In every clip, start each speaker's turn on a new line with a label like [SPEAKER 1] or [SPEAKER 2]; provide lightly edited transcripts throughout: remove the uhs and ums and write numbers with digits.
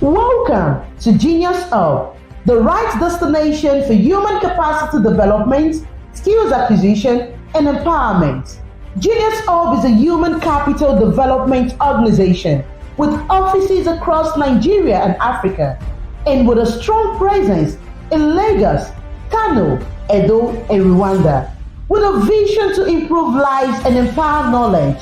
[SPEAKER 1] Welcome to Genius Hub, the right destination for human capacity development, skills acquisition, and empowerment. Genius Hub is a human capital development organization with offices across Nigeria and Africa, and with a strong presence in Lagos, Kano, Edo, and Rwanda. With a vision to improve lives and empower knowledge,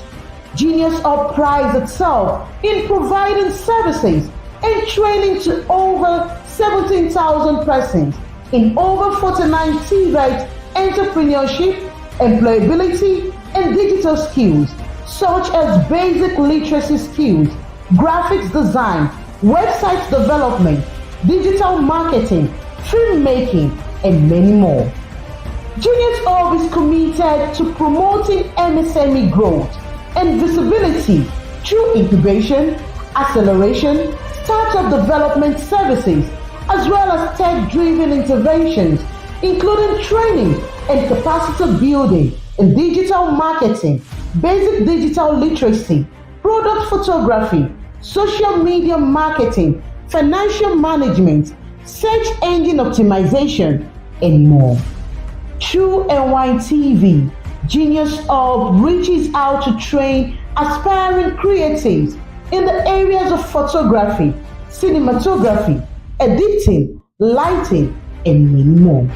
[SPEAKER 1] Genius Hub prides itself in providing services and training to over 17,000 persons in over 49 TVET entrepreneurship, employability, and digital skills such as basic literacy skills, graphics design, website development, digital marketing, filmmaking, and many more. Genius Hub is committed to promoting MSME growth and visibility through incubation, acceleration, startup development services, as well as tech-driven interventions, including training and capacity building in digital marketing, basic digital literacy, product photography, social media marketing, financial management, search engine optimization, and more. Through NYTV, Genius Hub reaches out to train aspiring creatives in the areas of photography, cinematography, editing, lighting, and many more.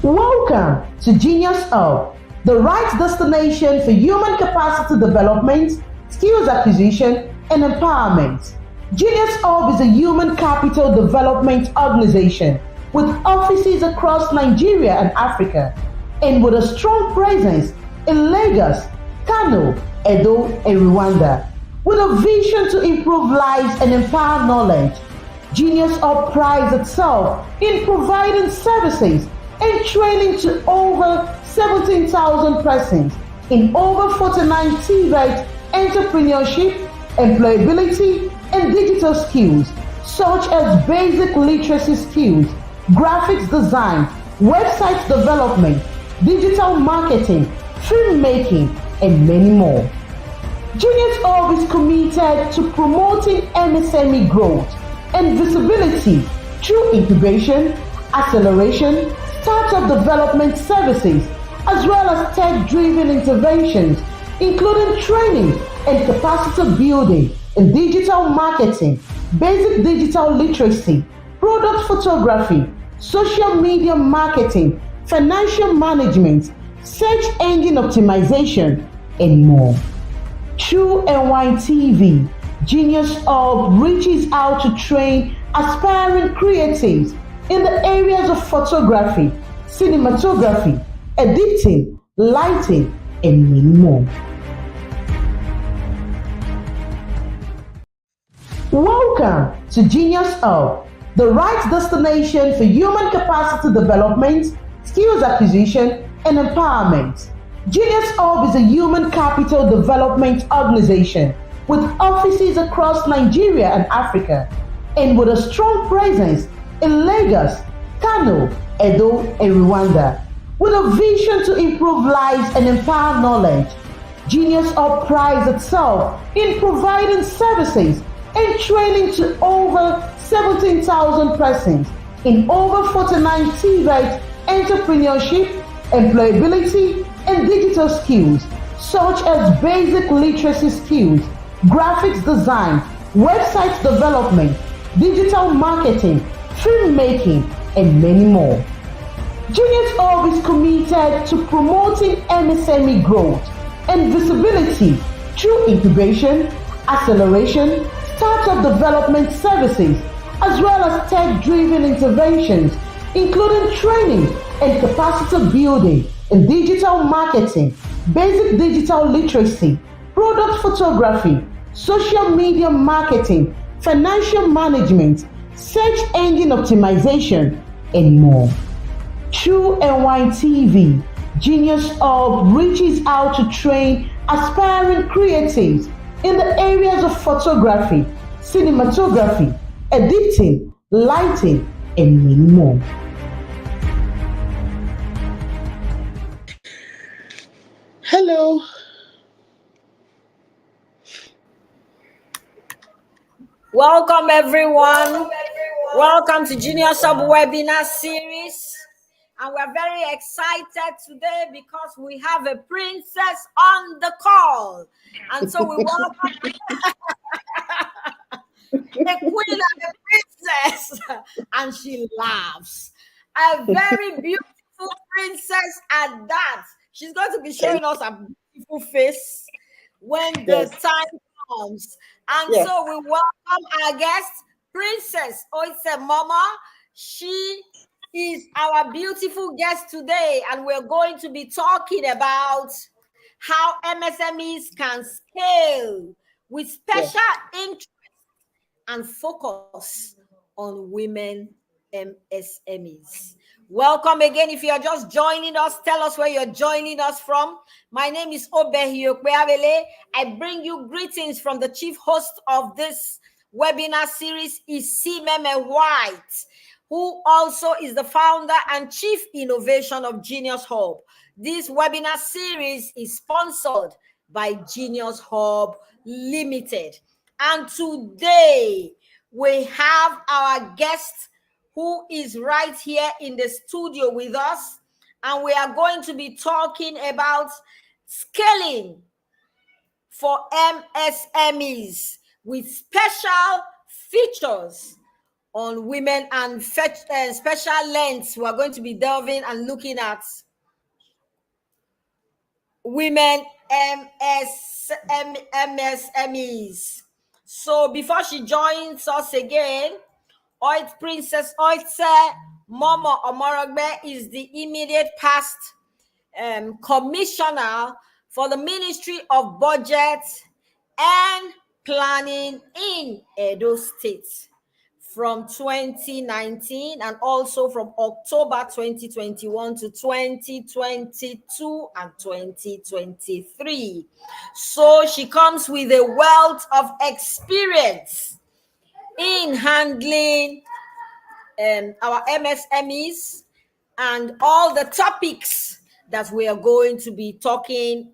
[SPEAKER 1] Welcome to Genius Hub, the right destination for human capacity development, skills acquisition, and empowerment. Genius Hub is a human capital development organization with offices across Nigeria and Africa, and with a strong presence in Lagos, Kano, Edo, and Rwanda. With a vision to improve lives and empower knowledge, Genius Hub prides itself in providing services and training to over 17,000 persons in over 49 TVET entrepreneurship, employability, and digital skills such as basic literacy skills, graphics design, website development, digital marketing, filmmaking, and many more. Genius Hub is committed to promoting MSME growth and visibility through incubation, acceleration, startup development services, as well as tech-driven interventions, including training and capacity building in digital marketing, basic digital literacy, product photography, social media marketing, financial management, search engine optimization, and more. Through NYTV, Genius Hub reaches out to train aspiring creatives in the areas of photography, cinematography, editing, lighting, and many more. Welcome to Genius Hub, the right destination for human capacity development, skills acquisition, and empowerment. Genius Hub is a human capital development organization with offices across Nigeria and Africa, and with a strong presence in Lagos, Kano, Edo, and Rwanda. With a vision to improve lives and empower knowledge, Genius Hub prides itself in providing services and training to over 17,000 persons in over 49 TVET entrepreneurship, employability, and digital skills such as basic literacy skills, graphics design, website development, digital marketing, filmmaking, and many more. Genius Hub is committed to promoting MSME growth and visibility through incubation, acceleration, startup development services, as well as tech-driven interventions, including training and capacity building in digital marketing, basic digital literacy, product photography, social media marketing, financial management, search engine optimization, and more. Through NYTV, Genius Hub reaches out to train aspiring creatives in the areas of photography, cinematography, editing, lighting, and many more.
[SPEAKER 2] Hello.
[SPEAKER 3] Welcome everyone. Welcome to Junior Sub Webinar Series. And we're very excited today because we have a princess on the call. And so we welcome a queen and a princess. And she laughs. A very beautiful princess at that. She's going to be showing us a beautiful face when the time comes. And so we welcome our guest, Princess Oise Mama. She is our beautiful guest today, and we're going to be talking about how MSMEs can scale with special interest and focus on women MSMEs. Welcome again. If you're just joining us, tell us where you're joining us from. My name is Obehi Okweawele. I bring you greetings from the chief host of this webinar series, Isimeme White, who also is the founder and chief innovation of Genius Hub. This webinar series is sponsored by Genius Hub Limited. And today we have our guest who is right here in the studio with us. And we are going to be talking about scaling for MSMEs with special features on women and special lengths. We are going to be delving and looking at women MSMEs. So before she joins us again, Princess Oise Momo Omorogbe is the immediate past commissioner for the Ministry of Budget and Planning in Edo State from 2019 and also from October 2021 to 2022 and 2023. So she comes with a wealth of experience in handling our MSMEs and all the topics that we are going to be talking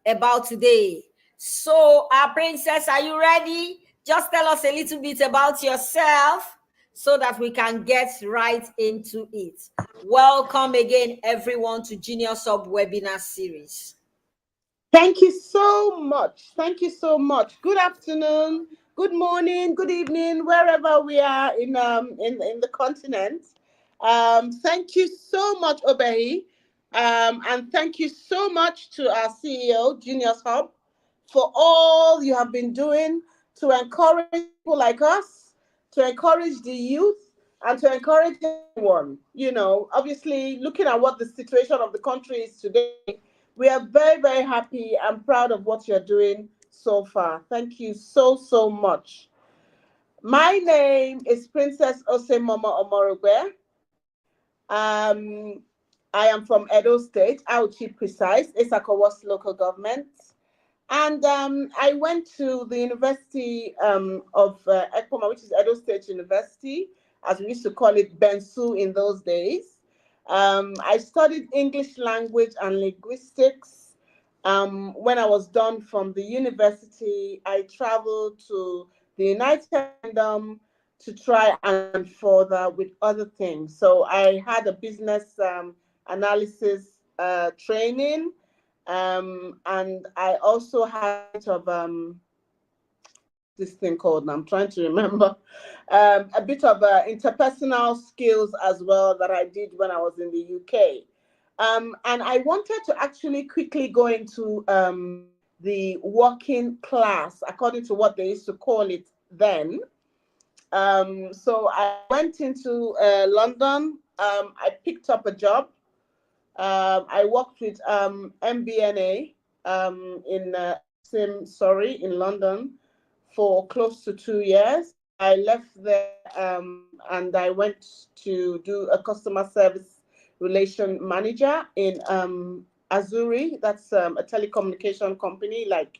[SPEAKER 3] about today. So, our princess, are you ready? Just tell us a little bit about yourself so that we can get right into it. Welcome again, everyone, to Junior Sub Webinar Series.
[SPEAKER 2] Thank you so much. Thank you so much. Good afternoon, good morning, good evening, wherever we are in the continent. Thank you so much, Obehi. And thank you so much to our CEO, Genius Hub, for all you have been doing to encourage people like us, to encourage the youth, and to encourage everyone. You know, obviously, looking at what the situation of the country is today, we are very, very happy and proud of what you're doing so far. Thank you so, so much. My name is Princess Ose Mama Omorogbe. I am from Edo State, Auchi precise, Isakowas local government. And I went to the University of Ekpoma, which is Edo State University, as we used to call it, Bensu in those days. I studied English language and linguistics. When I was done from the university, I traveled to the United Kingdom to try and further with other things. So I had a business analysis training, and I also had a bit of this thing called, I'm trying to remember, a bit of interpersonal skills as well that I did when I was in the UK. And I wanted to actually quickly go into the working class, according to what they used to call it then. So I went into London. I picked up a job. I worked with MBNA in London for close to 2 years. I left there and I went to do a customer service relation manager in Azuri. That's a telecommunication company like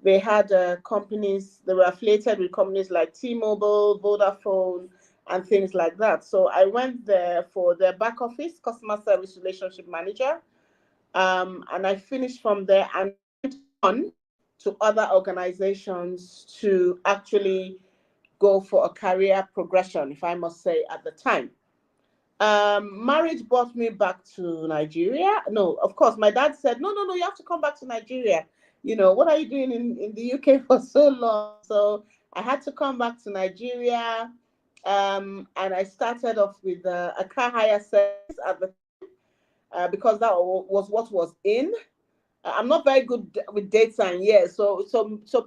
[SPEAKER 2] they had companies, they were affiliated with companies like T-Mobile, Vodafone, and things like that. So I went there for their back office, customer service relationship manager. And I finished from there and went on to other organizations to actually go for a career progression, if I must say, at the time. Marriage brought me back to Nigeria. No, of course, my dad said, no, you have to come back to Nigeria. What are you doing in the UK for so long? So I had to come back to Nigeria. And I started off with a car hire service at the because that was what was in. I'm not very good with dates and years, so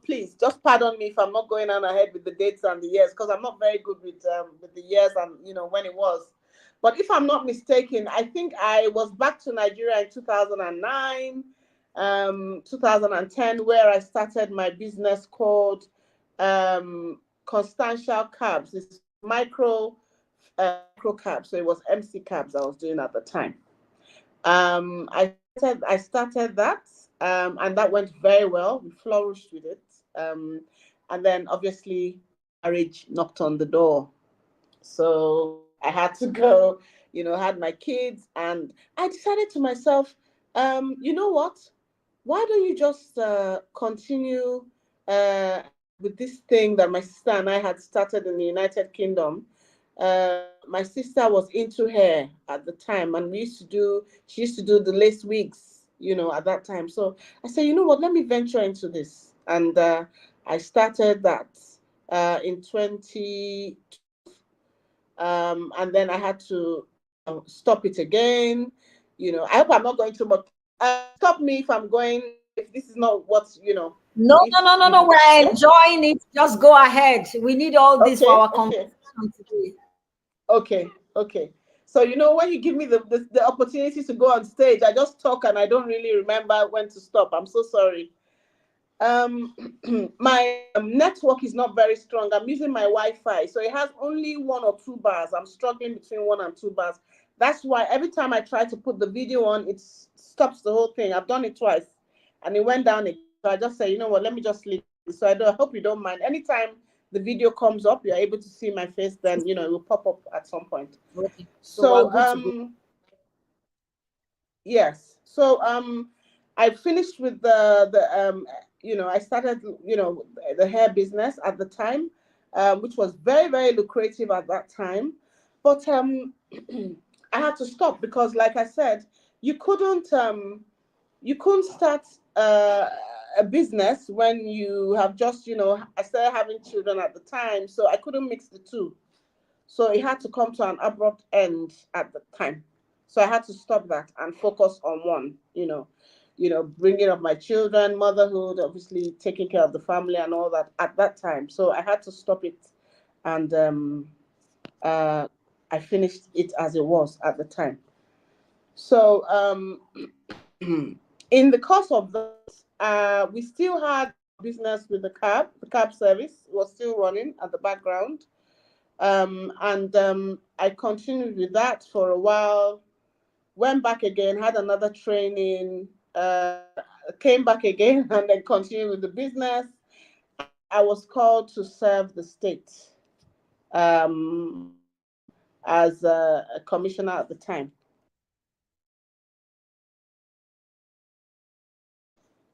[SPEAKER 2] please just pardon me if I'm not going on ahead with the dates and the years, because I'm not very good with the years and when it was. But if I'm not mistaken, I think I was back to Nigeria in 2009, 2010, where I started my business called Constantial Cabs. It's micro cabs, so it was MC cabs I was doing at the time. I started that, and that went very well. We flourished with it, and then obviously marriage knocked on the door, so I had to go. Had my kids, and I decided to myself, you know what? Why don't you just continue with this thing that my sister and I had started in the United Kingdom? My sister was into hair at the time, and she used to do the lace wigs, at that time. So I said, you know what, let me venture into this. And I started that in 20, and then I had to stop it again. I hope I'm not going too much. Stop me if this is not what,
[SPEAKER 3] No. We're enjoying it. Just go ahead. We need all this for our conversation today.
[SPEAKER 2] Okay. So, when you give me the opportunity to go on stage, I just talk and I don't really remember when to stop. I'm so sorry. My network is not very strong. I'm using my Wi-Fi, so it has only 1 or 2 bars. I'm struggling between 1 and 2 bars. That's why every time I try to put the video on, it stops the whole thing. I've done it twice, and it went down again. So I just say, you know what, let me just leave. So I hope you don't mind. Anytime the video comes up, you're able to see my face, then it will pop up at some point.
[SPEAKER 3] Okay.
[SPEAKER 2] So yes. So I finished with I started the hair business at the time, which was very, very lucrative at that time. But I had to stop because, like I said, you couldn't start a business when you have just, I started having children at the time, so I couldn't mix the two. So it had to come to an abrupt end at the time. So I had to stop that and focus on one, bringing up my children, motherhood, obviously taking care of the family and all that at that time. So I had to stop it, and I finished it as it was at the time. So in the course of that, we still had business with the cab service was still running at the background. And I continued with that for a while, went back again, had another training, came back again, and then continued with the business. I was called to serve the state as a commissioner at the time.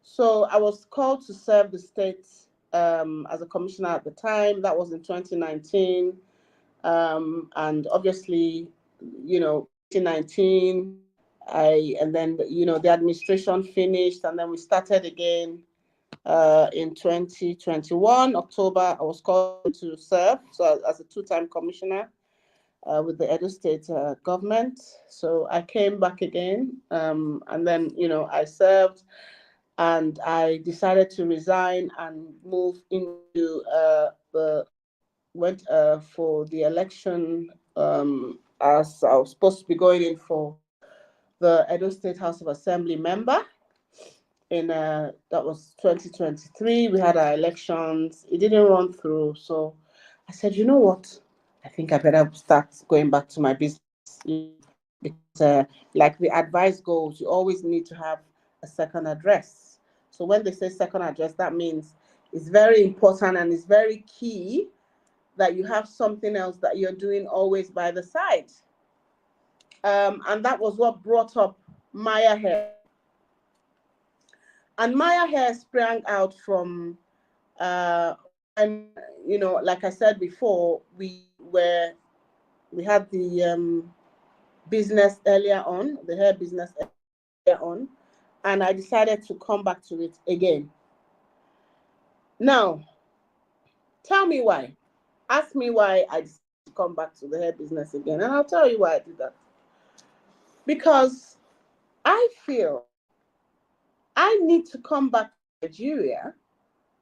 [SPEAKER 2] So I was called to serve the state as a commissioner at the time. That was in 2019. And obviously, 2019, and then, the administration finished, and then we started again in 2021, October. I was called to serve as a 2-time commissioner with the Edo State government. So I came back again, and then, I served, and I decided to resign and move into went for the election, as I was supposed to be going in for the Edo State House of Assembly member. That was 2023. We had our elections. It didn't run through. So I said, you know what? I think I better start going back to my business. Because like the advice goes, you always need to have a second address. So when they say second address, that means it's very important and it's very key that you have something else that you're doing always by the side. And that was what brought up Maya Hair. And Maya Hair sprang out from, and you know, like I said before, we had the business earlier on, the hair business earlier on, and I decided to come back to it again. Now, tell me why. Ask me why I decided to come back to the hair business again, and I'll tell you why I did that. Because I feel I need to come back to Nigeria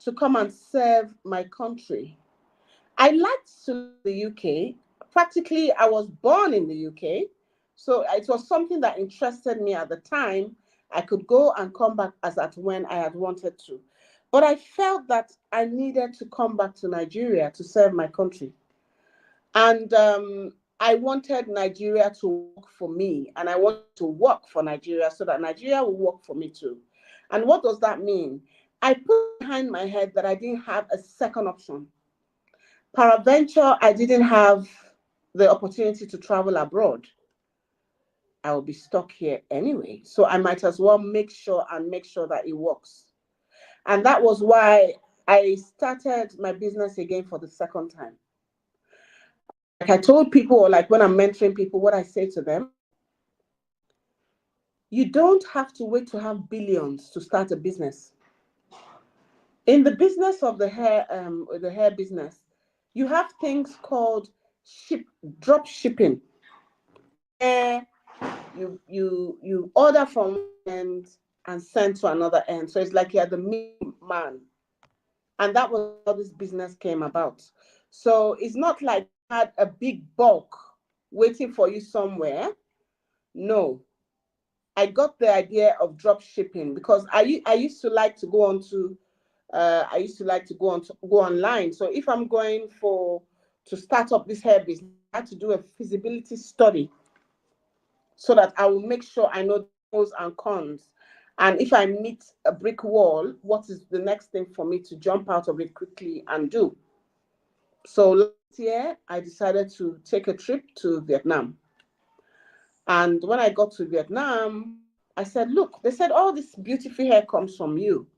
[SPEAKER 2] to come and serve my country. I liked to live in the UK. Practically, I was born in the UK. So it was something that interested me at the time. I could go and come back as at when I had wanted to. But I felt that I needed to come back to Nigeria to serve my country. And I wanted Nigeria to work for me. And I wanted to work for Nigeria so that Nigeria will work for me too. And what does that mean? I put behind my head that I didn't have a second option. Peradventure, I didn't have the opportunity to travel abroad. I will be stuck here anyway. So I might as well make sure that it works. And that was why I started my business again for the second time. Like I told people, or like when I'm mentoring people, what I say to them, you don't have to wait to have billions to start a business. In the business of the hair business, you have things called drop shipping. You order from one end and send to another end. So it's like you're the middleman. And that was how this business came about. So it's not like you had a big bulk waiting for you somewhere. No. I got the idea of drop shipping because I used to like to go go online. So if I'm going to start up this hair business, I had to do a feasibility study so that I will make sure I know the pros and cons. And if I meet a brick wall, what is the next thing for me to jump out of it quickly and do? So last year, I decided to take a trip to Vietnam. And when I got to Vietnam, I said, look, they said, all this beautiful hair comes from you.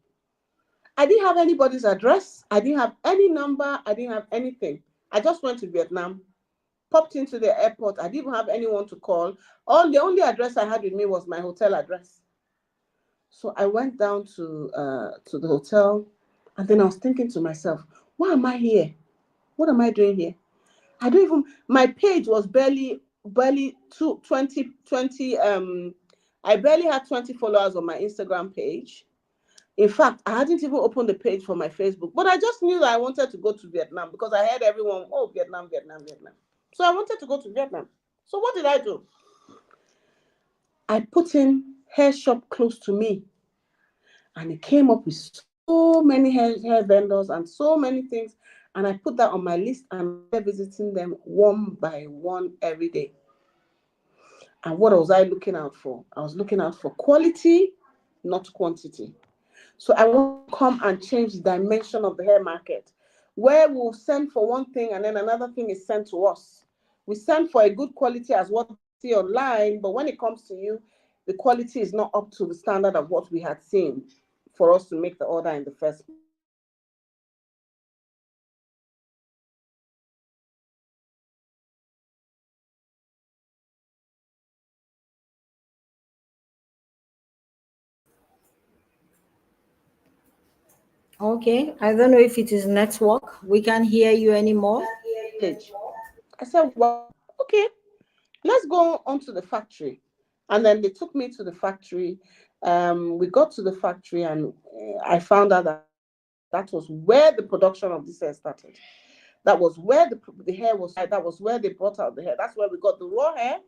[SPEAKER 2] I didn't have anybody's address. I didn't have any number. I didn't have anything. I just went to Vietnam, popped into the airport. I didn't have anyone to call. The only address I had with me was my hotel address. So I went down to the hotel, and then I was thinking to myself, why am I here? What am I doing here? My page was barely 20. I barely had 20 followers on my Instagram page. In fact, I hadn't even opened the page for my Facebook, but I just knew that I wanted to go to Vietnam because I heard everyone, oh, Vietnam, Vietnam, Vietnam. So I wanted to go to Vietnam. So what did I do? I put in hair shop close to me, and it came up with so many hair vendors and so many things. And I put that on my list and I started visiting them one by one every day. And what was I looking out for? I was looking out for quality, not quantity. So I want to come and change the dimension of the hair market, where we'll send for one thing and then another thing is sent to us. We send for a good quality as what we see online, but when it comes to you, the quality is not up to the standard of what we had seen for us to make the order in the first place.
[SPEAKER 3] Okay, I don't know if it is network. We can't hear you anymore.
[SPEAKER 2] I said, well, okay, let's go on to the factory. And then they took me to the factory. We got to the factory and I found out that was where the production of this hair started. That was where the hair was. That was where they brought out the hair. That's where we got the raw hair.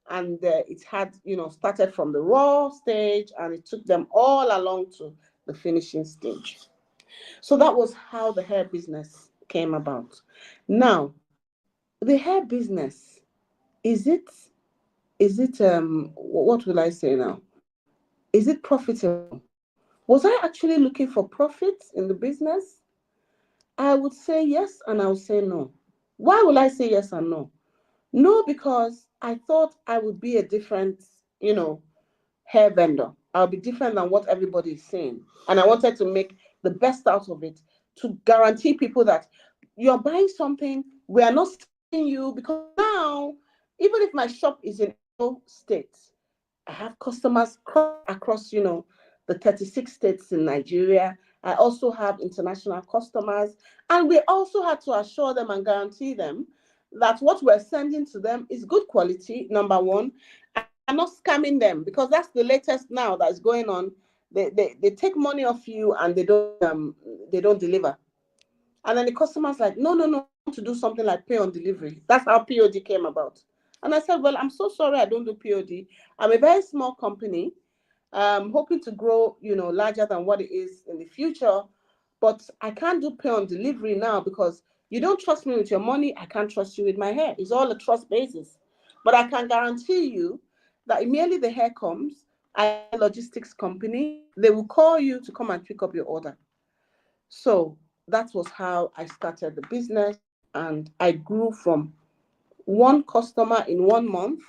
[SPEAKER 2] And it had, started from the raw stage and it took them all along to the finishing stage. So that was how the hair business came about. Now, the hair business, is it what will I say now? Is it profitable? Was I actually looking for profits in the business? I would say yes and I would say no. Why will I say yes and no? No, because I thought I would be a different, hair vendor. I'll be different than what everybody is saying. And I wanted to make the best out of it to guarantee people that you're buying something, we are not seeing you, because now, even if my shop is in no state, I have customers across, the 36 states in Nigeria. I also have international customers. And we also had to assure them and guarantee them that what we're sending to them is good quality, number one, and not scamming them, because that's the latest now that's going on. They take money off you and they don't deliver. And then the customer's like, no, no, no, I want to do something like pay on delivery. That's how POD came about. And I said, well, I'm so sorry I don't do POD. I'm a very small company, hoping to grow, larger than what it is in the future. But I can't do pay on delivery now because you don't trust me with your money. I can't trust you with my hair. It's all a trust basis. But I can guarantee you that immediately the hair comes, I have a logistics company, they will call you to come and pick up your order. So that was how I started the business, and I grew from one customer in 1 month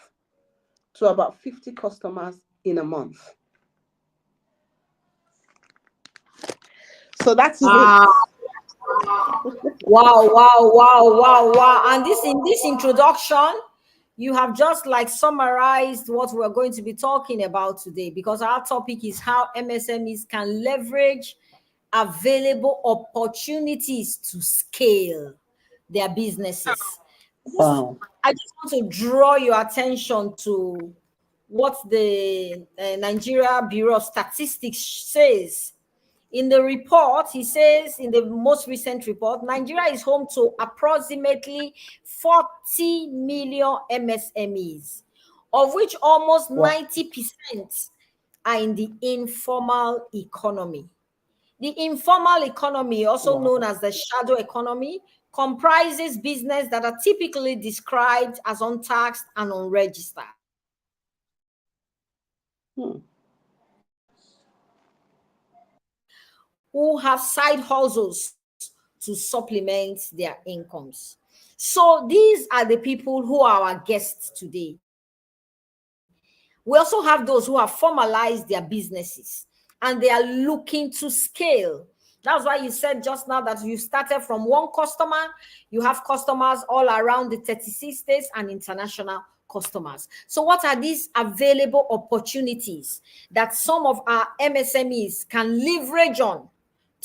[SPEAKER 2] to about 50 customers in a month. So that is
[SPEAKER 3] Wow. Wow, wow, wow, wow, wow. And this in this introduction, you have just like summarized what we're going to be talking about today, because our topic is how MSMEs can leverage available opportunities to scale their businesses.
[SPEAKER 2] Wow.
[SPEAKER 3] I just want to draw your attention to what the Nigeria Bureau of Statistics says. In the report, he says, in the most recent report, Nigeria is home to approximately 40 million MSMEs, of which almost
[SPEAKER 2] Wow.
[SPEAKER 3] 90% are in the informal economy. The informal economy, also
[SPEAKER 2] Wow.
[SPEAKER 3] known as the shadow economy, comprises business that are typically described as untaxed and unregistered,
[SPEAKER 2] Hmm.
[SPEAKER 3] who have side hustles to supplement their incomes. So these are the people who are our guests today. We also have those who have formalized their businesses and they are looking to scale. That's why you said just now that you started from one customer, you have customers all around the 36 states and international customers. So what are these available opportunities that some of our MSMEs can leverage on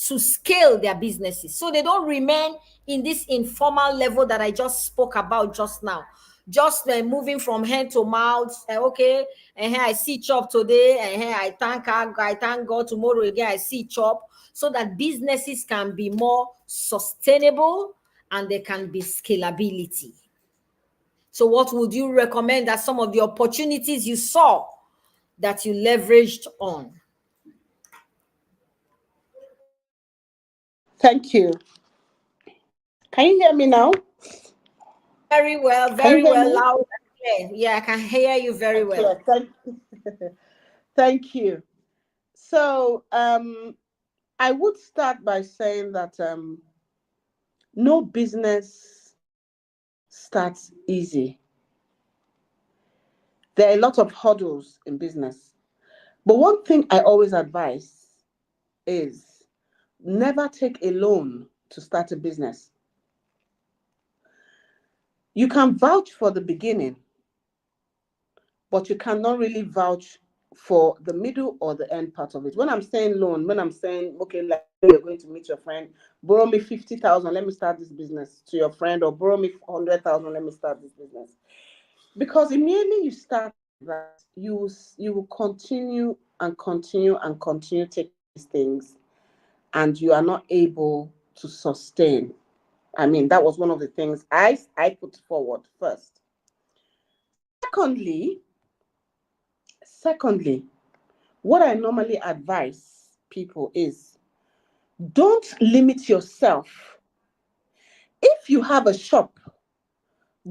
[SPEAKER 3] to scale their businesses, so they don't remain in this informal level that I just spoke about just now, just moving from hand to mouth? Okay, and here I see chop today, and here I thank God tomorrow again I see chop, so that businesses can be more sustainable and there can be scalability. So what would you recommend as some of the opportunities you saw that you leveraged on?
[SPEAKER 2] Thank you. Can you hear me now?
[SPEAKER 3] Very well,
[SPEAKER 2] Can you
[SPEAKER 3] very
[SPEAKER 2] hear
[SPEAKER 3] well,
[SPEAKER 2] me?
[SPEAKER 3] loud and clear. Yeah, I can hear you very well.
[SPEAKER 2] Clear. Thank you. So I would start by saying that no business starts easy. There are a lot of hurdles in business. But one thing I always advise is never take a loan to start a business. You can vouch for the beginning, but you cannot really vouch for the middle or the end part of it. When I'm saying loan, when I'm saying, okay, like you're going to meet your friend, borrow me 50,000, let me start this business, to your friend, or borrow me 100,000, let me start this business. Because immediately you start that, you will continue and continue and continue taking these things, and you are not able to sustain. I mean, that was one of the things I put forward first. Secondly, what I normally advise people is don't limit yourself. If you have a shop,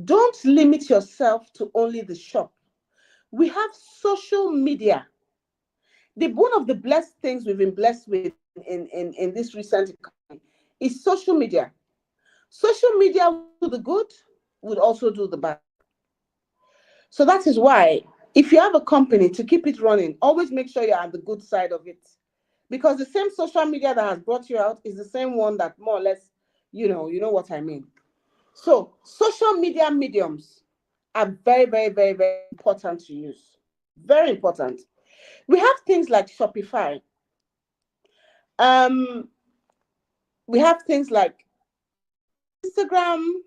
[SPEAKER 2] don't limit yourself to only the shop. We have social media One of the blessed things we've been blessed with in this recent economy is social media. Social media will do the good, would also do the bad. So that is why, if you have a company, to keep it running, always make sure you're on the good side of it. Because the same social media that has brought you out is the same one that more or less, you know what I mean. So social media mediums are very, very, very, very important to use. Very important. We have things like Shopify. We have things like Instagram.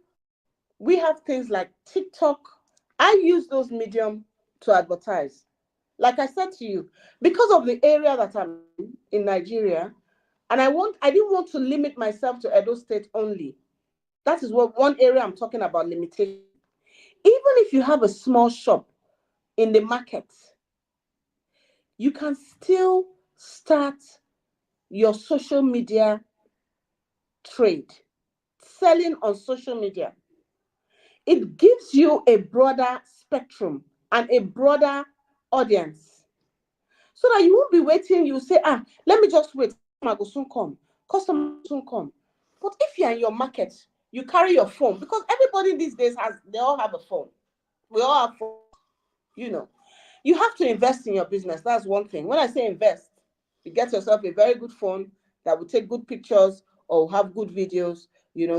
[SPEAKER 2] We have things like TikTok. I use those medium to advertise. Like I said to you, because of the area that I'm in Nigeria, and I didn't want to limit myself to Edo State only. That is what one area I'm talking about limitation. Even if you have a small shop in the market, you can still start your social media trade, selling on social media. It gives you a broader spectrum and a broader audience, so that you won't be waiting. You say, let me just wait. Customer will soon come. Customer will soon come. But if you're in your market, you carry your phone, because everybody these days they all have a phone. We all have phones, you know. You have to invest in your business. That's one thing. When I say invest, you get yourself a very good phone that will take good pictures or have good videos,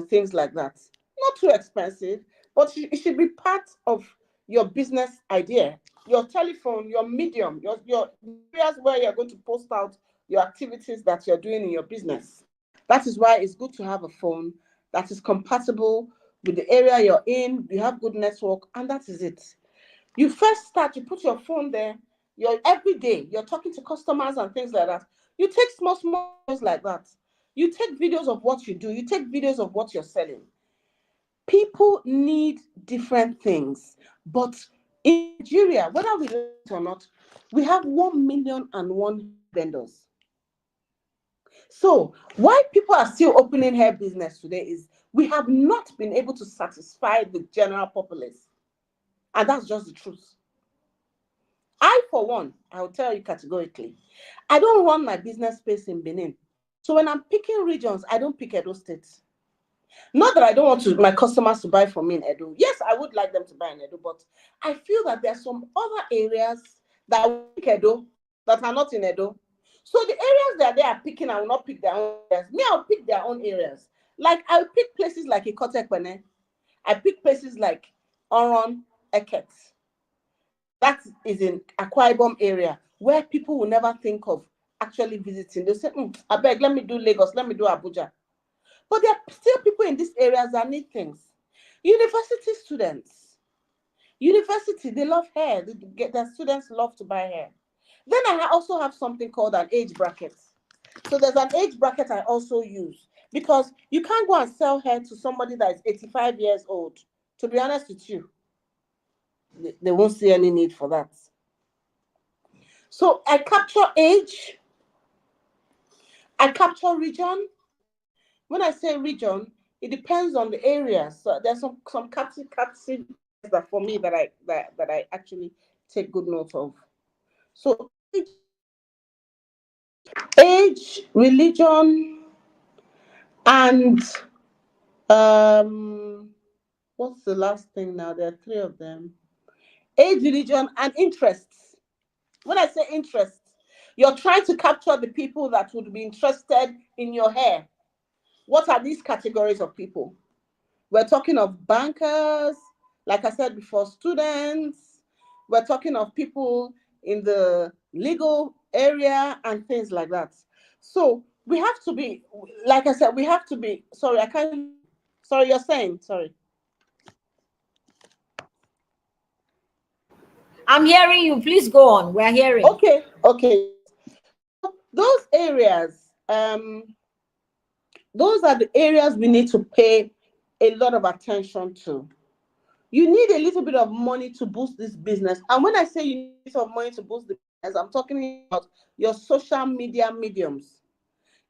[SPEAKER 2] things like that. Not too expensive, but it should be part of your business idea. Your telephone, your medium, your areas where you're going to post out your activities that you're doing in your business. That is why it's good to have a phone that is compatible with the area you're in. You have good network, and that is it. You first start, you put your phone there, every day, you're talking to customers and things like that. You take small videos like that. You take videos of what you do. You take videos of what you're selling. People need different things. But in Nigeria, whether we like it or not, we have 1,000,001 vendors. So why people are still opening hair business today is we have not been able to satisfy the general populace. And that's just the truth. I, for one, I will tell you categorically, I don't run my business space in Benin. So when I'm picking regions, I don't pick Edo State. Not that I don't want my customers to buy from me in Edo. Yes, I would like them to buy in Edo, but I feel that there are some other areas that I pick Edo that are not in Edo. So the areas that they are picking, I will not pick their own areas. Me, I'll pick their own areas. Like, I'll pick places like Ikotekpene. I pick places like Oron, Eket. That is in Akwa Ibom area, where people will never think of actually visiting. They'll say, I beg, let me do Lagos, let me do Abuja. But there are still people in these areas that need things. University students. University, they love hair. Their students love to buy hair. Then I also have something called an age bracket. So there's an age bracket I also use, because you can't go and sell hair to somebody that is 85 years old. To be honest with you, they won't see any need for that. So I capture age, I capture region. When I say region, it depends on the area. So there's some captive that for me that I actually take good note of. So age, religion, and what's the last thing now? There are three of them. Age, religion, and interests. When I say interest, you're trying to capture the people that would be interested in your hair. What are these categories of people? We're talking of bankers, like I said before, students. We're talking of people in the legal area and things like that. So we have to be, like I said, we have to be, sorry, I can't, sorry, you're saying, sorry.
[SPEAKER 3] I'm hearing you. Please go on. We're hearing.
[SPEAKER 2] Okay. Those areas, those are the areas we need to pay a lot of attention to. You need a little bit of money to boost this business. And when I say you need some money to boost the business, I'm talking about your social media mediums.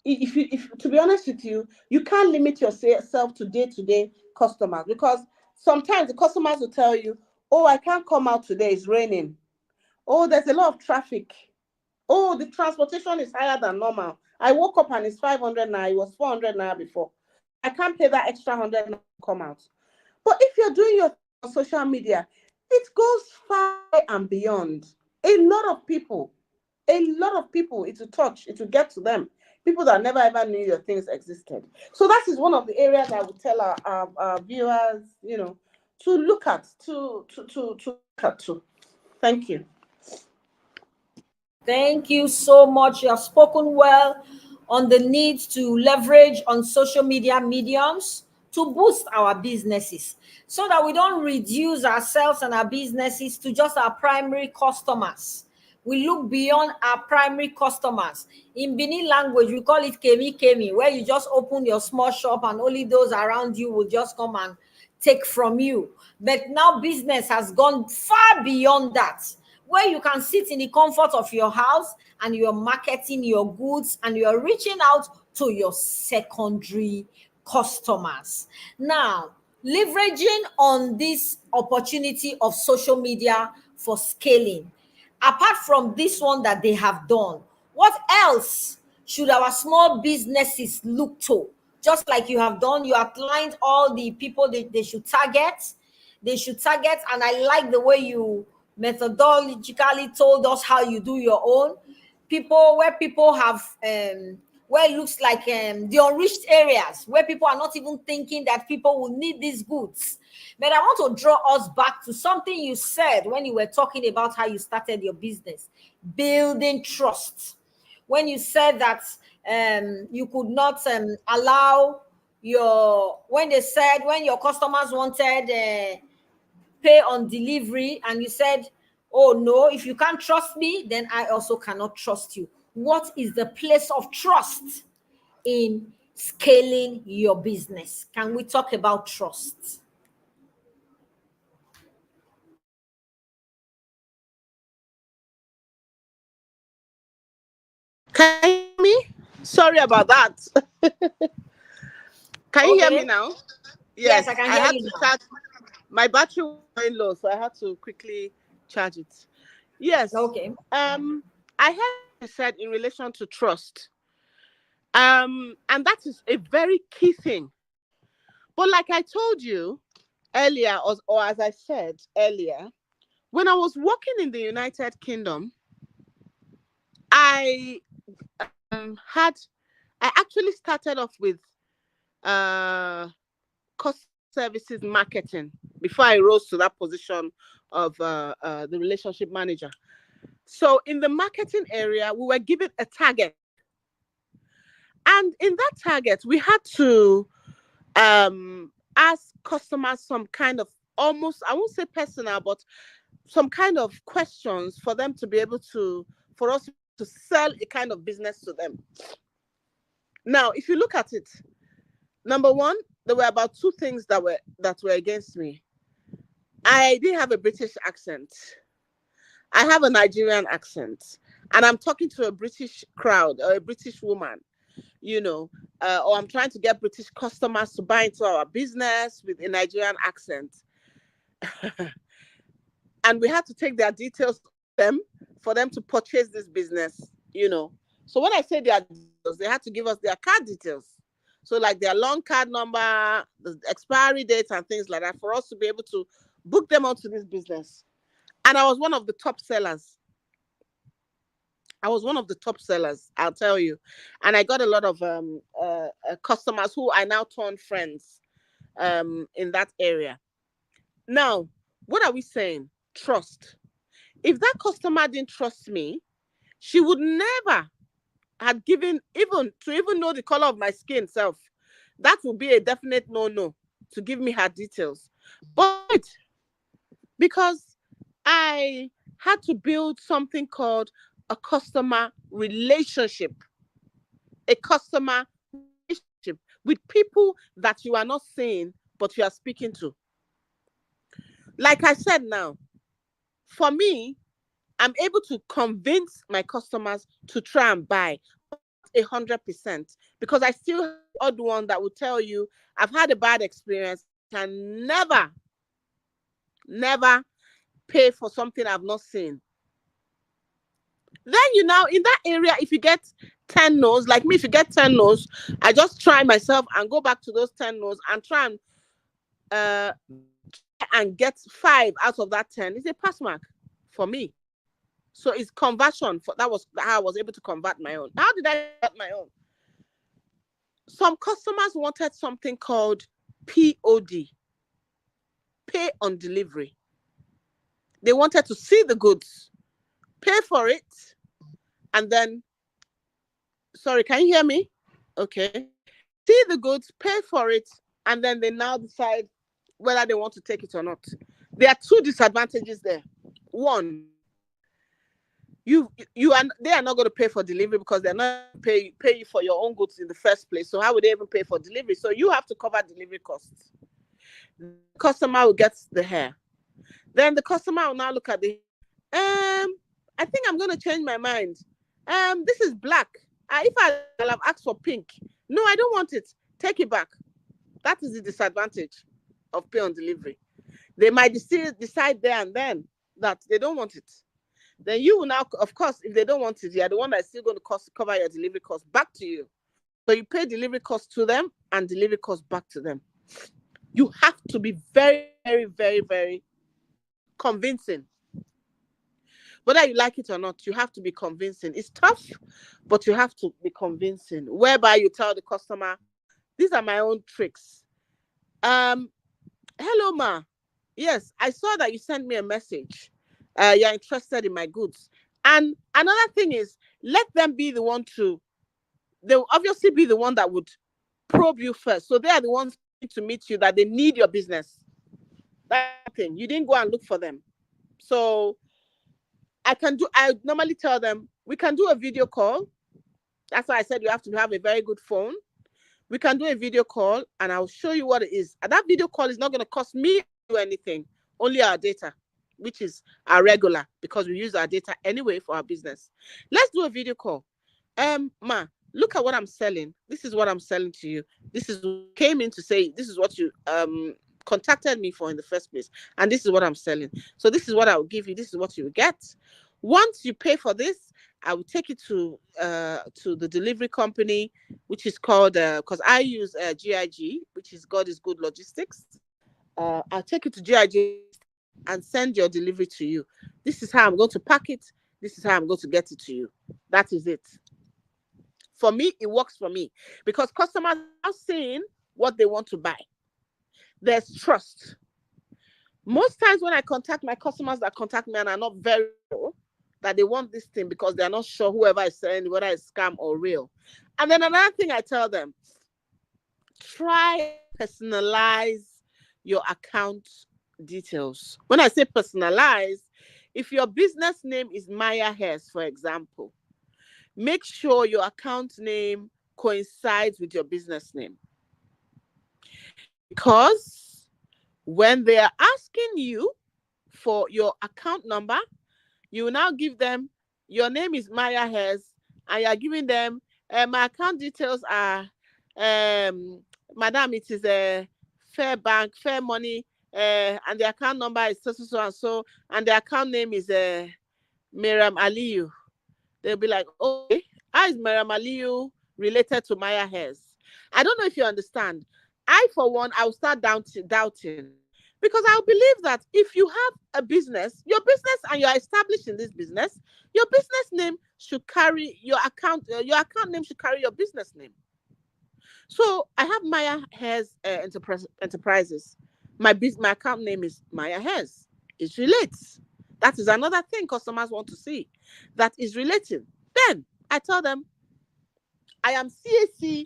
[SPEAKER 2] If to be honest with you, you can't limit yourself to day-to-day customers, because sometimes the customers will tell you, oh, I can't come out today, it's raining. Oh, there's a lot of traffic. Oh, the transportation is higher than normal. I woke up and it's 500 naira. It was 400 naira before. I can't pay that extra 100 naira to come out. But if you're doing your social media, it goes far and beyond. A lot of people, it will touch, it will get to them. People that never ever knew your things existed. So that is one of the areas I would tell our viewers, to look at, to look at too. Thank you.
[SPEAKER 3] Thank you so much. You have spoken well on the need to leverage on social media mediums to boost our businesses so that we don't reduce ourselves and our businesses to just our primary customers. We look beyond our primary customers. In Benin language, we call it kemi kemi, where you just open your small shop and only those around you will just come and take from you. But now business has gone far beyond that, where you can sit in the comfort of your house and you're marketing your goods and you're reaching out to your secondary customers. Now, leveraging on this opportunity of social media for scaling, apart from this one that they have done, what else should our small businesses look to? Just like you have done, you outlined all the people they should target. They should target, and I like the way you methodologically told us how you do your own. People have where it looks like the unreached areas where people are not even thinking that people will need these goods. But I want to draw us back to something you said when you were talking about how you started your business, building trust. When you said that you could not allow when your customers wanted pay on delivery, and you said, oh no, if you can't trust me, then I also cannot trust you. What is the place of trust in scaling your business? Can we talk about trust?
[SPEAKER 2] Can you hear me? Sorry about that. Can you hear me
[SPEAKER 3] Okay.
[SPEAKER 2] now?
[SPEAKER 3] Yes,
[SPEAKER 2] Yes,
[SPEAKER 3] I can
[SPEAKER 2] I
[SPEAKER 3] hear
[SPEAKER 2] had
[SPEAKER 3] you
[SPEAKER 2] to
[SPEAKER 3] now.
[SPEAKER 2] charge. My battery was going low, so I had to quickly charge it. Yes.
[SPEAKER 3] Okay.
[SPEAKER 2] I heard you said in relation to trust. And that is a very key thing. But like I told you earlier, or as I said earlier, when I was working in the United Kingdom, I had I actually started off with cost services marketing before I rose to that position of the relationship manager. So in the marketing area, we were given a target, and in that target, we had to ask customers some kind of, almost, I won't say personal, but some kind of questions for them to be able to, for us to sell a kind of business to them. Now, if you look at it, number one, there were about two things that were against me. I didn't have a British accent. I have a Nigerian accent, and I'm talking to a British crowd or a British woman, or I'm trying to get British customers to buy into our business with a Nigerian accent. And we had to take their details for them to purchase this business. So when I say their details, they had to give us their card details. So like their long card number, the expiry dates and things like that, for us to be able to book them onto this business. And I was one of the top sellers. I'll tell you. And I got a lot of customers who I now turn friends in that area. Now, what are we saying? Trust. If that customer didn't trust me, she would never had given, even know the color of my skin self. That would be a definite no to give me her details. But because I had to build something called a customer relationship. A customer relationship with people that you are not seeing, but you are speaking to. Like I said now, for me, I'm able to convince my customers to try and buy 100%, because I still have the odd one that will tell you I've had a bad experience, can never pay for something I've not seen. Then you now in that area, if you get 10 no's, like me, if you get 10 no's, I just try myself and go back to those 10 no's and try and get 5 out of that 10. It's a pass mark for me. So it's conversion. That was how I was able to convert my own. How did I convert my own? Some customers wanted something called POD, pay on delivery. They wanted to see the goods, pay for it, and then, sorry, can you hear me? Okay. See the goods, pay for it, and then they now decide whether they want to take it or not. There are 2 disadvantages there. One, they are not going to pay for delivery because they're not pay you for your own goods in the first place. So how would they even pay for delivery? So you have to cover delivery costs. The customer will get the hair. Then the customer will now look at the I think I'm going to change my mind. This is black. If I have asked for pink, no, I don't want it. Take it back. That is the disadvantage of pay on delivery. They might still decide there and then that they don't want it. Then you will now, of course, if they don't want it, you're the one that's still going to cover your delivery costs back to you. So you pay delivery costs to them and delivery costs back to them. You have to be very, very, very, very convincing. Whether you like it or not, you have to be convincing. It's tough, but you have to be convincing. Whereby you tell the customer, these are my own tricks. Hello, ma. Yes, I saw that you sent me a message. You're interested in my goods. And another thing is, let them be the one they'll obviously be the one that would probe you first. So they are the ones to meet you, that they need your business. That thing, you didn't go and look for them. So I normally tell them, we can do a video call. That's why I said you have to have a very good phone. We can do a video call and I'll show you what it is. And that video call is not going to cost me anything, only our data, which is our regular, because we use our data anyway for our business. Let's do a video call. Ma, look at what I'm selling. This is what I'm selling to you. This is what came in to say, this is what you contacted me for in the first place. And this is what I'm selling. So this is what I will give you. This is what you will get. Once you pay for this, I will take it to the delivery company, which is called, because I use GIG, which is God is Good Logistics. I'll take it to GIG and send your delivery to you. This is how I'm going to pack it. This is how I'm going to get it to you. That is it. For me, it works for me because customers are saying what they want to buy. There's trust. Most times when I contact my customers that contact me and are not very sure that they want this thing because they're not sure whoever is selling, whether it's scam or real. And then another thing I tell them, try personalize your account details. When I say personalize, if your business name is Maya Hairs, for example, make sure your account name coincides with your business name. Because when they are asking you for your account number, you will now give them, your name is Maya Hairs, and you're giving them, my account details are, madam, it is a Fair Bank, Fair Money, and the account number is so and so, and the account name is Miriam Aliyu. They'll be like, okay, how is Miriam Aliyu related to Maya Hairs? I don't know if you understand. I, for one, I will start doubting. Because I believe that if you have a business, your business, and you are established in this business, your business name should carry your account name should carry your business name. So I have Maya Hairs Enterprises. My account name is Maya Hairs. It relates. That is another thing customers want to see. That is relating. Then I tell them, I am CAC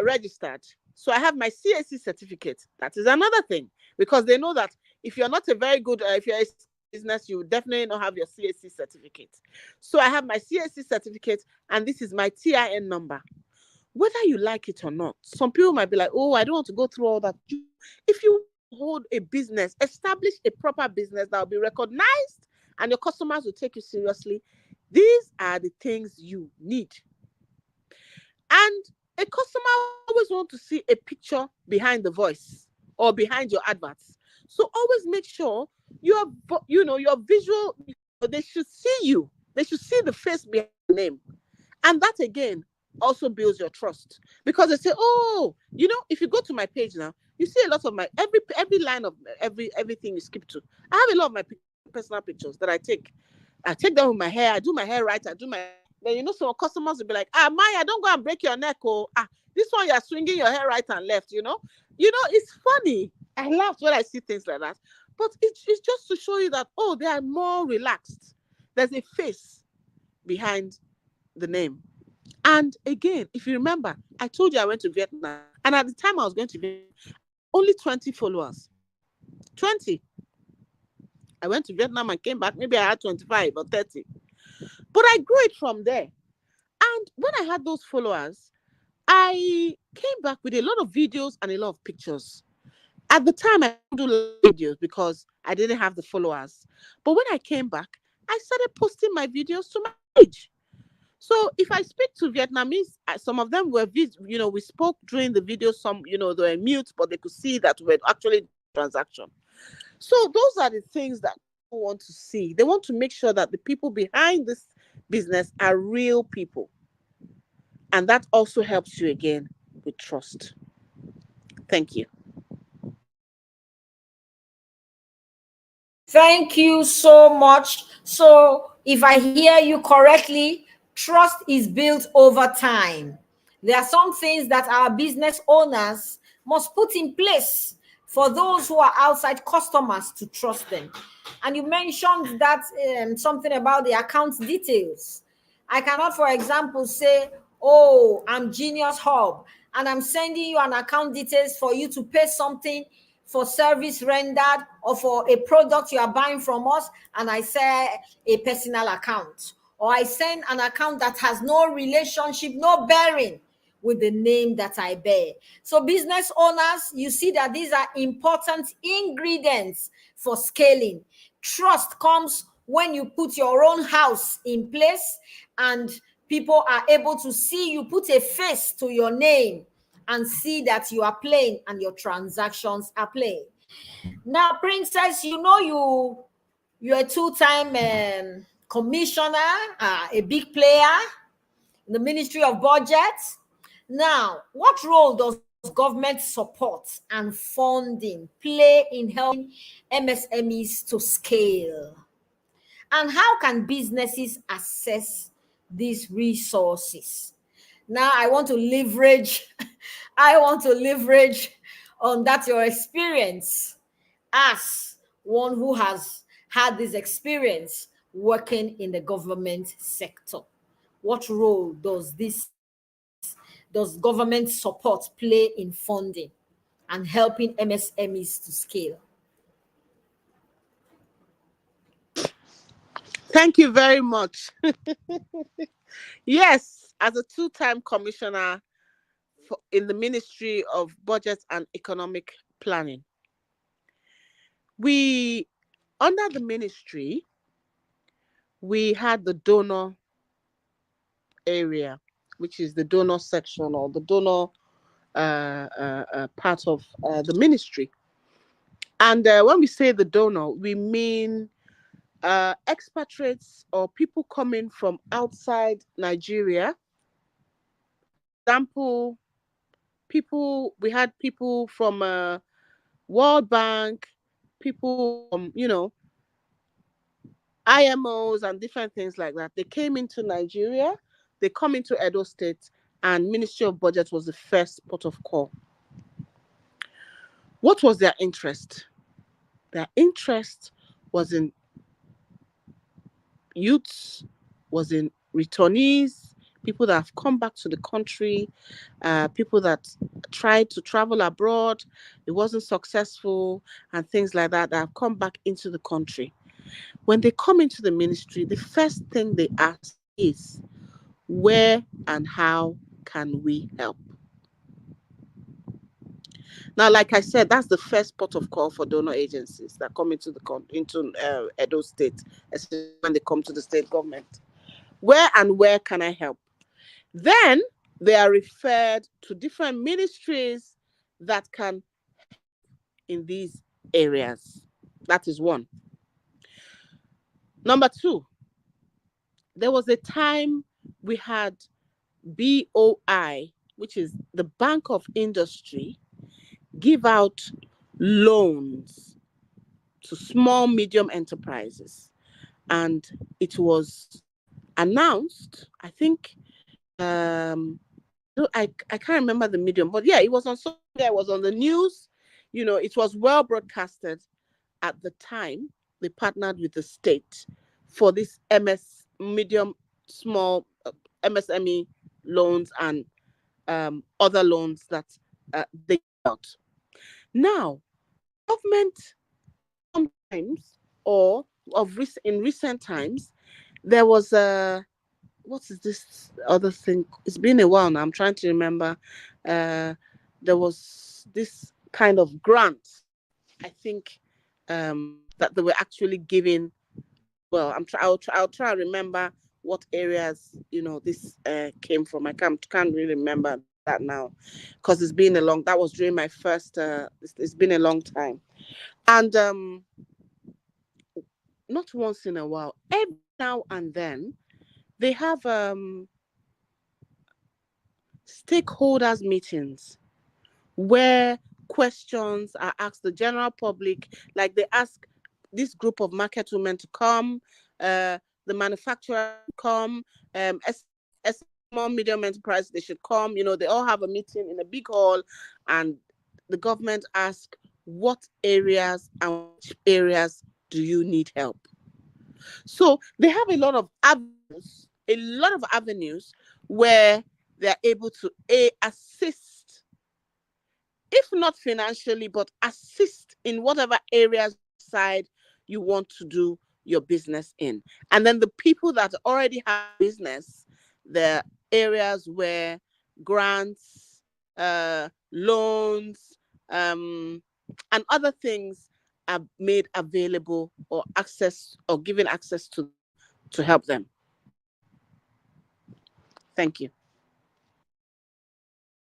[SPEAKER 2] registered. So I have my CAC certificate. That is another thing, because they know that if you're not a very good, if you're a business, you definitely not have your CAC certificate. So I have my CAC certificate, and this is my TIN number. Whether you like it or not, some people might be like, oh, I don't want to go through all that. If you hold a business, establish a proper business that will be recognized and your customers will take you seriously, these are the things you need. And a customer always wants to see a picture behind the voice or behind your adverts. So always make sure your visual, they should see you. They should see the face behind the name. And that again also builds your trust, because they say, oh, if you go to my page now, you see a lot of my every line of everything you skip to. I have a lot of my personal pictures that I take. I take them with my hair. I do my hair right. Then some customers will be like, Maya, don't go and break your neck. Oh, this one you're swinging your hair right and left. It's funny. I laugh when I see things like that. But it's just to show you that, oh, they are more relaxed. There's a face behind the name. And again, if you remember, I told you I went to Vietnam. And at the time I was going to Vietnam, only 20 followers. 20. I went to Vietnam and came back. Maybe I had 25 or 30. But I grew it from there. And when I had those followers, I came back with a lot of videos and a lot of pictures. At the time, I didn't do videos because I didn't have the followers. But when I came back, I started posting my videos to my page. So if I speak to Vietnamese, some of them were, we spoke during the video. Some, they were mute, but they could see that we're actually transaction. So those are the things that people want to see. They want to make sure that the people behind this business are real people. And that also helps you again with trust. Thank you.
[SPEAKER 3] Thank you so much. So if I hear you correctly, trust is built over time. There are some things that our business owners must put in place for those who are outside customers to trust them. And you mentioned that something about the account details. I cannot, for example, say, oh, I'm Genius Hub, and I'm sending you an account details for you to pay something for service rendered or for a product you are buying from us, and I say a personal account, or I send an account that has no relationship, no bearing with the name that I bear. So business owners, you see that these are important ingredients for scaling. Trust comes when you put your own house in place and people are able to see you put a face to your name and see that you are playing and your transactions are playing. Now, Princess, you're a two-time commissioner, a big player in the Ministry of Budget. Now, what role does government support and funding play in helping MSMEs to scale? And how can businesses access these resources? Now I want to leverage on that your experience as one who has had this experience working in the government sector. What role does government support play in funding and helping MSMEs to scale?
[SPEAKER 2] Thank you very much. Yes, as a two-time commissioner in the Ministry of Budget and Economic Planning, under the ministry, we had the donor area, which is the donor section or the donor part of the ministry. And when we say the donor, we mean expatriates or people coming from outside Nigeria. Example, we had people from World Bank, people from, IMOs and different things like that. They came into Nigeria, they come into Edo State, and Ministry of Budget was the first port of call. What was their interest? Their interest was in youths, was in returnees, people that have come back to the country, people that tried to travel abroad, it wasn't successful, and things like that have come back into the country. When they come into the ministry, the first thing they ask is, where and how can we help? Now, like I said, that's the first port of call for donor agencies that come into Edo State, especially when they come to the state government. Where can I help? Then they are referred to different ministries that can help in these areas. That is one. Number two, there was a time we had BOI, which is the Bank of Industry, give out loans to small, medium enterprises. And it was announced, I think, I can't remember the medium, but yeah, it was on social media, it was on the news. It was well broadcasted at the time. They partnered with the state for this medium, small MSME loans and other loans that they got. Now, government sometimes, or in recent times, there was a what is this other thing? It's been a while now. I'm trying to remember. There was this kind of grant, I think, that they were actually giving. Well, I'll try and remember what areas this came from. I can't really remember that now, because it's been a long. That was during my first. It's been a long time, and not once in a while, every now and then, they have stakeholders meetings where questions are asked the general public, like they ask this group of market women to come, the manufacturer come, small medium enterprise, they should come. They all have a meeting in a big hall, and the government ask what areas and which areas do you need help. So they have a lot of avenues where they're able to assist, if not financially, but assist in whatever areas side you want to do your business in. And then the people that already have business, the areas where grants, loans, and other things are made available or given access to help them. Thank you.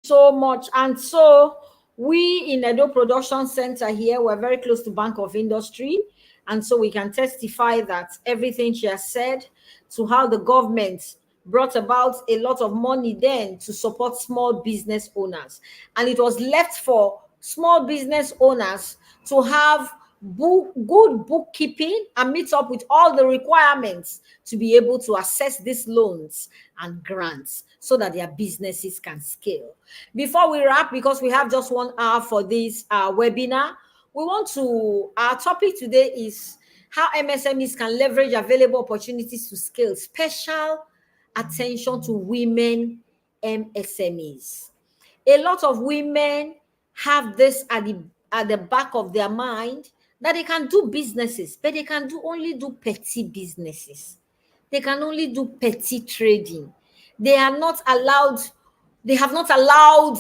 [SPEAKER 3] So much. And so we in Edo Production Center here, we're very close to Bank of Industry. And so we can testify that everything she has said, to how the government brought about a lot of money then to support small business owners. And it was left for small business owners to have good bookkeeping and meet up with all the requirements to be able to access these loans and grants so that their businesses can scale. Before we wrap, because we have just 1 hour for this webinar, our topic today is how MSMEs can leverage available opportunities to scale. Special attention to women MSMEs. A lot of women have this at the back of their mind, that they can do businesses, but they can only do petty businesses. They can only do petty trading. They have not allowed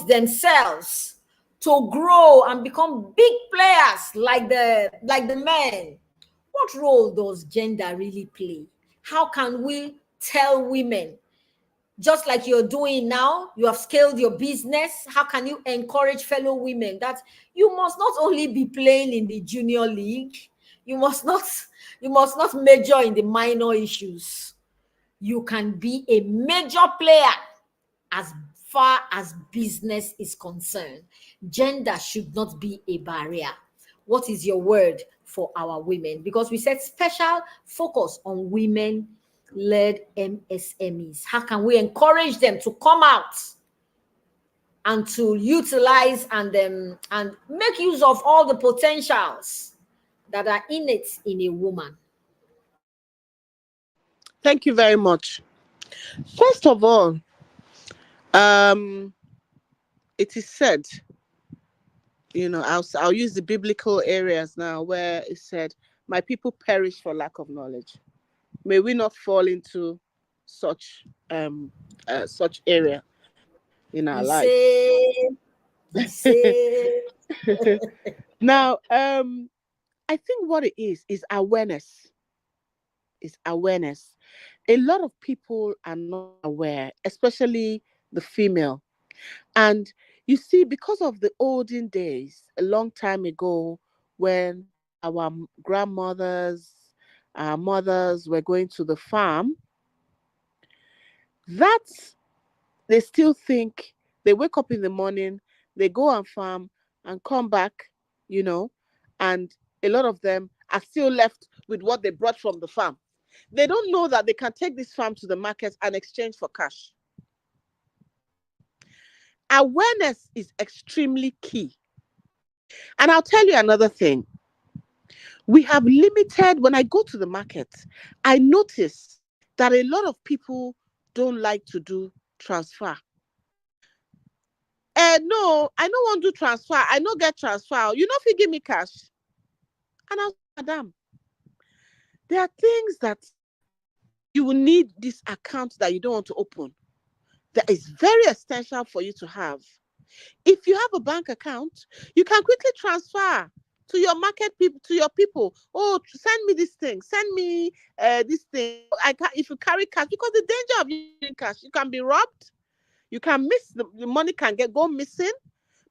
[SPEAKER 3] themselves to grow and become big players like the men. What role does gender really play? How can we tell women, just like you're doing now, you have scaled your business, how can you encourage fellow women that you must not only be playing in the junior league, you must not major in the minor issues. You can be a major player as far as business is concerned. Gender should not be a barrier. What is your word for our women? Because we said special focus on women-led MSMEs. How can we encourage them to come out and to utilize and make use of all the potentials that are innate in a woman?
[SPEAKER 2] Thank you very much. First of all, it is said, I'll use the biblical areas now, where it said, my people perish for lack of knowledge. May we not fall into such area in our life. Now, I think what it is awareness. Is awareness. A lot of people are not aware, especially the female. And you see, because of the olden days, a long time ago, when our grandmothers, our mothers were going to the farm, That they still think they wake up in the morning, they go and farm and come back, and a lot of them are still left with what they brought from the farm. They don't know that they can take this farm to the market and exchange for cash. Awareness is extremely key. And I'll tell you another thing. We have limited, when I go to the market, I notice that a lot of people don't like to do transfer. No, I don't want to do transfer. I don't get transfer. You know if you give me cash. And I'll say, Madam, there are things that you will need this account that you don't want to open. That is very essential for you to have. If you have a bank account, you can quickly transfer to your market people, to your people. Oh, send me this thing. Send me this thing. If you carry cash, because the danger of using cash, you can be robbed. You can miss the money can go missing.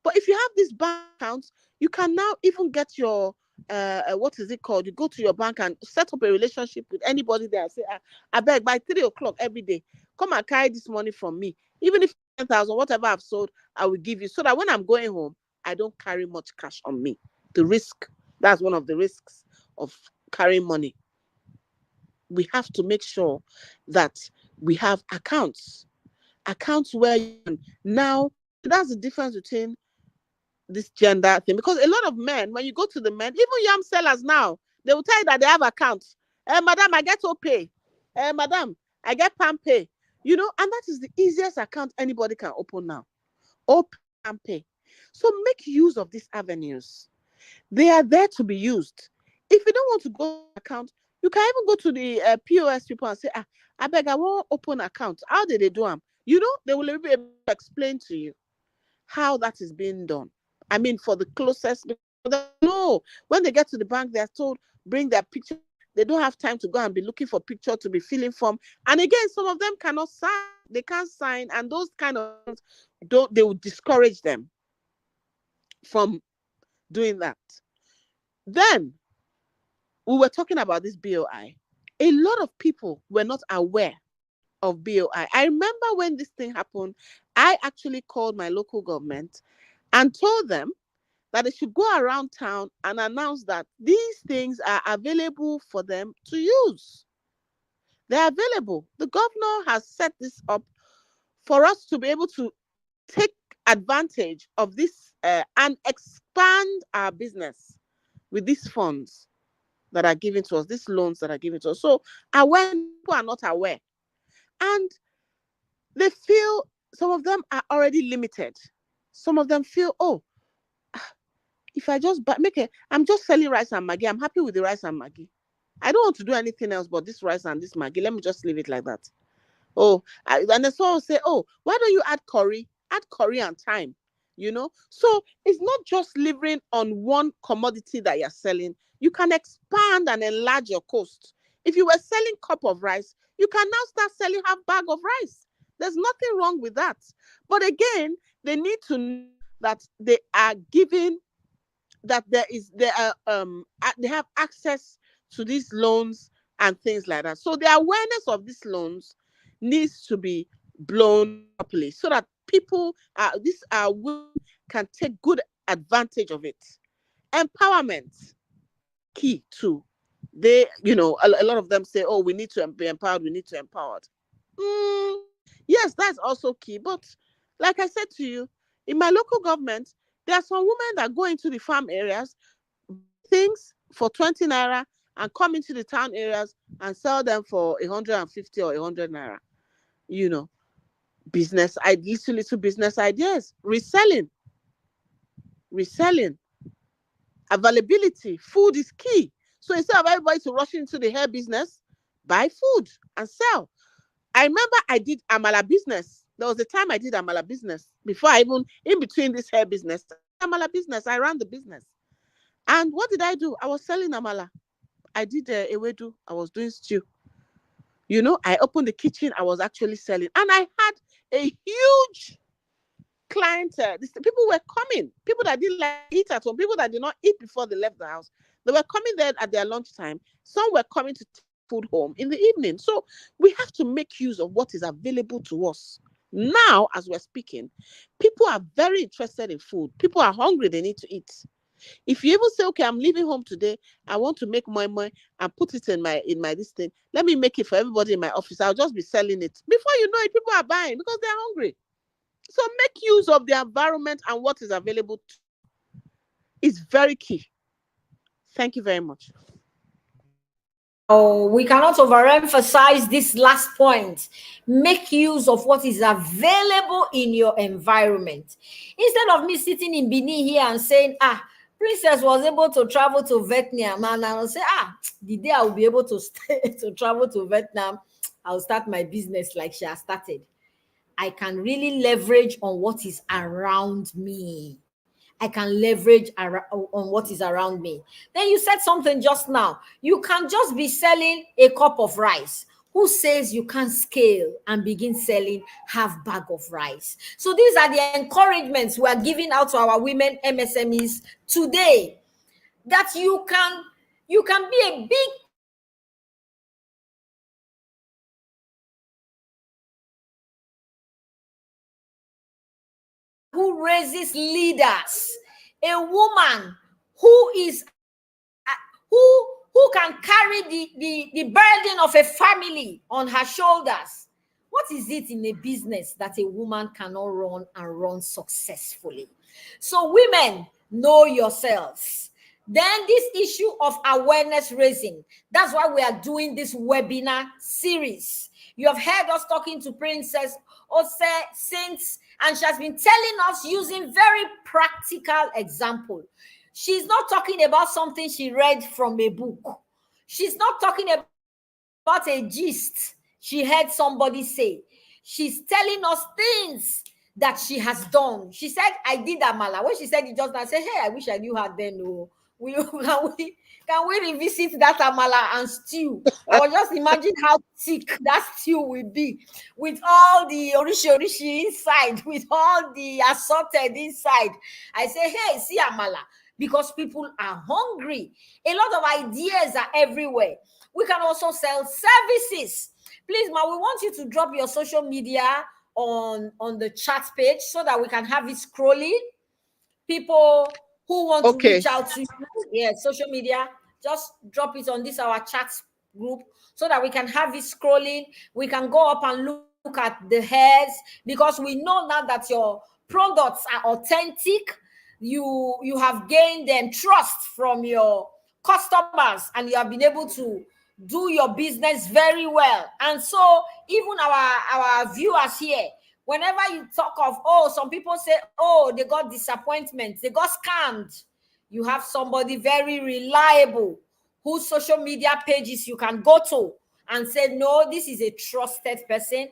[SPEAKER 2] But if you have these bank accounts, you can now even get your what is it called? You go to your bank and set up a relationship with anybody there and say, I beg by 3:00 every day, come and carry this money from me. Even if 10,000, whatever I've sold, I will give you, so that when I'm going home, I don't carry much cash on me. The risk, that's one of the risks of carrying money. We have to make sure that we have accounts where you can now, that's the difference between this gender thing, because a lot of men, when you go to the men, even young sellers now, they will tell you that they have accounts. Madam, I get pay. Madam, I get Pam pay. And that is the easiest account anybody can open now. Open and pay. So make use of these avenues. They are there to be used. If you don't want to go to account, you can even go to the POS people and say, I beg, I want open account. How did they do them? They will be able to explain to you how that is being done. I mean, for the closest, no. When they get to the bank, they are told, bring their picture. They don't have time to go and be looking for picture to be filling form. And again, some of them cannot sign. They can't sign. And those kind of things, they will discourage them from doing that. Then, we were talking about this BOI. A lot of people were not aware of BOI. I remember when this thing happened, I actually called my local government and told them that they should go around town and announce that these things are available for them to use. They're available. The governor has set this up for us to be able to take advantage of this and expand our business with these funds that are given to us, these loans that are given to us. So when people are not aware, and they feel, some of them are already limited. Some of them feel, if I just I'm just selling rice and Maggi. I'm happy with the rice and Maggi. I don't want to do anything else but this rice and this Maggi. Let me just leave it like that. And then someone say, why don't you add curry? Add curry and thyme, So it's not just living on one commodity that you're selling. You can expand and enlarge your cost. If you were selling cup of rice, you can now start selling half bag of rice. There's nothing wrong with that. But again, they need to know that they are given, that they have access to these loans and things like that. So the awareness of these loans needs to be blown properly, so that people women can take good advantage of it. Empowerment, key too. They, a lot of them say, we need to be empowered. We need to empower. Yes, that's also key. But like I said to you, in my local government, there are some women that go into the farm areas, buy things for 20 naira, and come into the town areas and sell them for 150 or 100 naira. Little business ideas, reselling, availability. Food is key. So instead of everybody to rush into the hair business, buy food and sell. I remember I did amala business. There was a time I did amala business before in between this hair business. Amala business, I ran the business. And what did I do? I was selling amala. I did ewedu. I was doing stew. I opened the kitchen. I was actually selling. And I had a huge client. People were coming. People that didn't like eat at home. People that did not eat before they left the house. They were coming there at their lunchtime. Some were coming to food home in the evening. So we have to make use of what is available to us. Now, as we're speaking, people are very interested in food. People are hungry, they need to eat. If you even say, okay, I'm leaving home today, I want to make more and put it in my this thing. Let me make it for everybody in my office. I'll just be selling it. Before you know it, people are buying because they're hungry. So make use of the environment and what is available is very key. Thank you very much.
[SPEAKER 3] Wow, we cannot overemphasize this last point. Make use of what is available in your environment. Instead of me sitting in Benin here and saying, Princess was able to travel to Vietnam, and I'll say, the day I'll be able to to travel to Vietnam, I'll start my business like she has started. I can really leverage on what is around me. I can leverage on what is around me. Then you said something just now. You can just be selling a cup of rice. Who says you can't scale and begin selling half bag of rice? So these are the encouragements we are giving out to our women MSMEs today, that you can be a big who raises leaders, a woman who is who can carry the burden of a family on her shoulders. What is it in a business that a woman cannot run and run successfully? So women, know yourselves. Then this issue of awareness raising, that's why we are doing this webinar series. You have heard us talking to Princess Ose since, and she has been telling us using very practical example. She's not talking about something she read from a book. She's not talking about a gist she heard somebody say. She's telling us things that she has done. She said, I did amala. When she said it just now, I said, hey, I wish I knew her then. No. Can we revisit that amala and stew? Or just imagine how thick that stew will be with all the orishi inside, with all the assorted inside. I say, hey, see amala. Because people are hungry. A lot of ideas are everywhere. We can also sell services. Please, ma, we want you to drop your social media on the chat page so that we can have it scrolling. People who want to reach out to you, social media, just drop it on this our chat group so that we can have it scrolling. We can go up and look at the heads, because we know now that your products are authentic. You have gained them trust from your customers, and you have been able to do your business very well. And so even our viewers here, whenever you talk of, some people say, they got disappointment, they got scammed, you have somebody very reliable whose social media pages you can go to and say, no, this is a trusted person.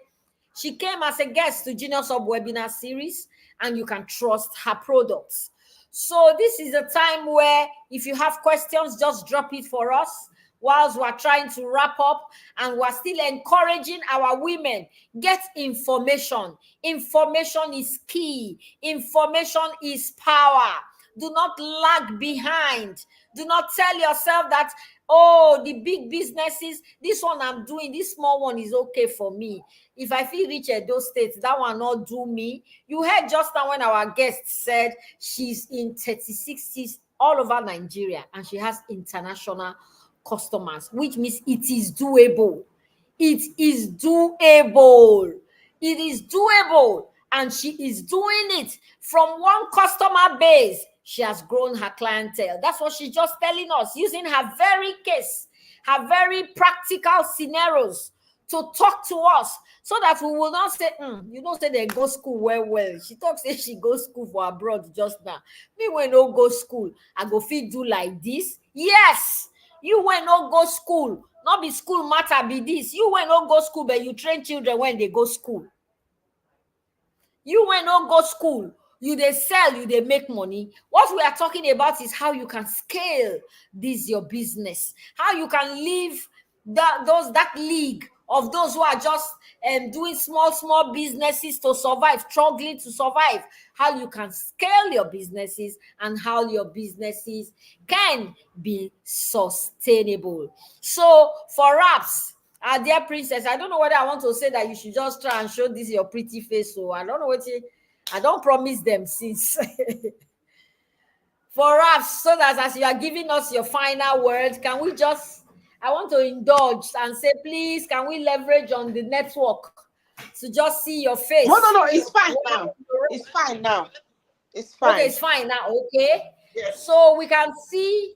[SPEAKER 3] She came as a guest to Genius Hub webinar series, and you can trust her products. So this is a time where if you have questions, just drop it for us whilst we're trying to wrap up, and we're still encouraging our women. Get information. Information is key. Information is power. Do not lag behind. Do not tell yourself that, the big businesses, this one I'm doing, this small one is okay for me. If I feel rich at those states, that one not do me. You heard just now when our guest said she's in 36 cities all over Nigeria, and she has international customers, which means it is doable. It is doable. It is doable. And she is doing it from one customer base. She has grown her clientele. That's what she's just telling us, using her very case, her very practical scenarios to talk to us, so that we will not say, say they go school well. She talks, say she go school for abroad just now. Me when no go school, I go fit do like this. Yes, you when no go school, not be school matter be this. You when no go school, but you train children when they go school. You when no go school, you they sell, you they make money. What we are talking about is how you can scale this your business, how you can leave that league of those who are just doing small businesses to survive, struggling to survive, how you can scale your businesses and how your businesses can be sustainable. So for apps, our dear princess, I don't know whether I want to say that you should just try and show this your pretty face. So I don't know what I don't promise them since. For us, so that as you are giving us your final words, can we just, I want to indulge and say, please, can we leverage on the network to just see your face?
[SPEAKER 2] No, it's fine now. It's fine now. It's fine.
[SPEAKER 3] Okay, it's fine now. Okay.
[SPEAKER 2] Yes.
[SPEAKER 3] So we can see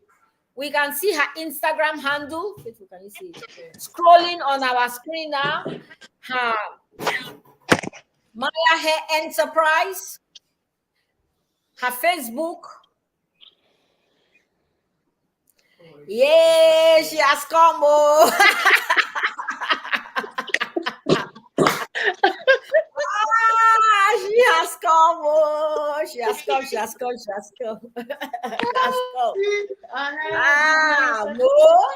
[SPEAKER 3] her Instagram handle. Can you see it? Scrolling on our screen now. Her Maya Hair Enterprise. Her Facebook. Yeah, she has come. Oh. She has come. Oh, she has come. She has come. She has come. No.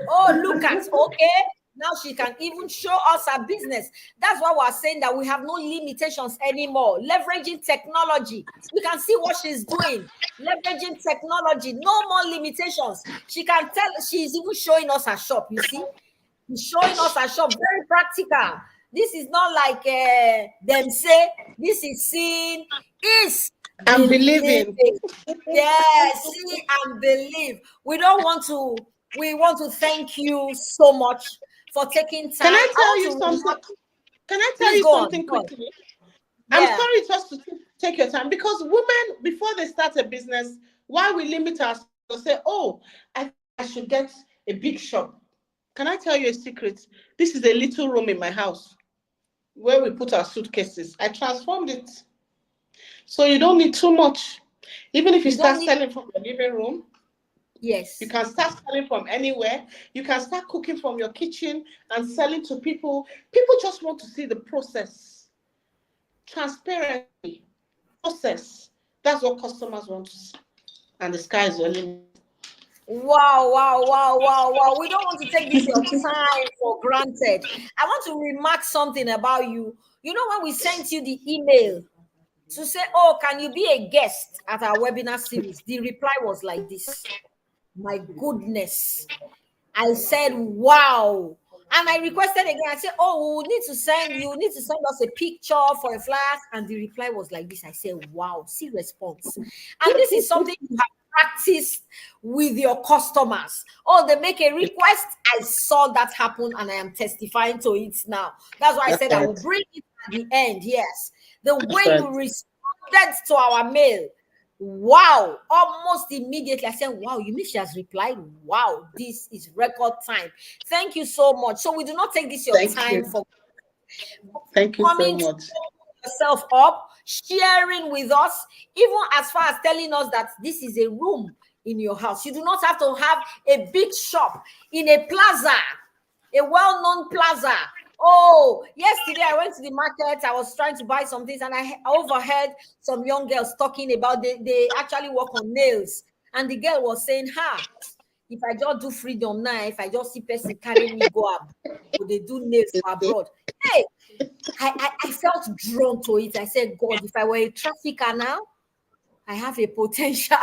[SPEAKER 3] Oh, look at, okay. Now she can even show us her business. That's why we're saying that we have no limitations anymore. Leveraging technology. We can see what she's doing. Leveraging technology. No more limitations. She can tell, she's even showing us her shop, you see. She's showing us her shop. Very practical. This is not like them say, this is seen, is
[SPEAKER 2] I'm believing.
[SPEAKER 3] Yes, see and believe. We want to thank you so much for taking time.
[SPEAKER 2] Can I tell you something? Can I tell you something quickly? Yeah. I'm sorry just to take your time, because women, before they start a business, why we limit ourselves to say, oh, I should get a big shop. Can I tell you a secret? This is a little room in my house where we put our suitcases. I transformed it. So you don't need too much. Even if you start selling from the living room,
[SPEAKER 3] yes,
[SPEAKER 2] you can start selling from anywhere. You can start cooking from your kitchen and selling to people. People just want to see the process. Transparency, process. That's what customers want to see. And the sky is the limit.
[SPEAKER 3] Wow. We don't want to take this your time for granted. I want to remark something about you. You know, when we sent you the email to say, oh, can you be a guest at our webinar series? The reply was like this. My goodness. I said, wow. And I requested again. I said, oh, you need to send us a picture for a flash. And the reply was like this. I said, wow, see response. And this is something you have practiced with your customers. Oh, they make a request. I saw that happen and I am testifying to it now. That's why I said I will bring it at the end. Yes. The way you responded to our mail. Wow, almost immediately I said, wow, you mean she has replied? Wow, this is record time. Thank you so much. So we do not take this your time for
[SPEAKER 2] coming so much.
[SPEAKER 3] Yourself up, sharing with us, even as far as telling us that this is a room in your house. You do not have to have a big shop in a plaza, a well-known plaza. Oh, yesterday I went to the market. I was trying to buy some things and I overheard some young girls talking about they actually work on nails. And the girl was saying, if I just do freedom now, if I just see person carry me go up, they do nails for abroad. Hey, I felt drawn to it. I said, God, if I were a trafficker now, I have a potential.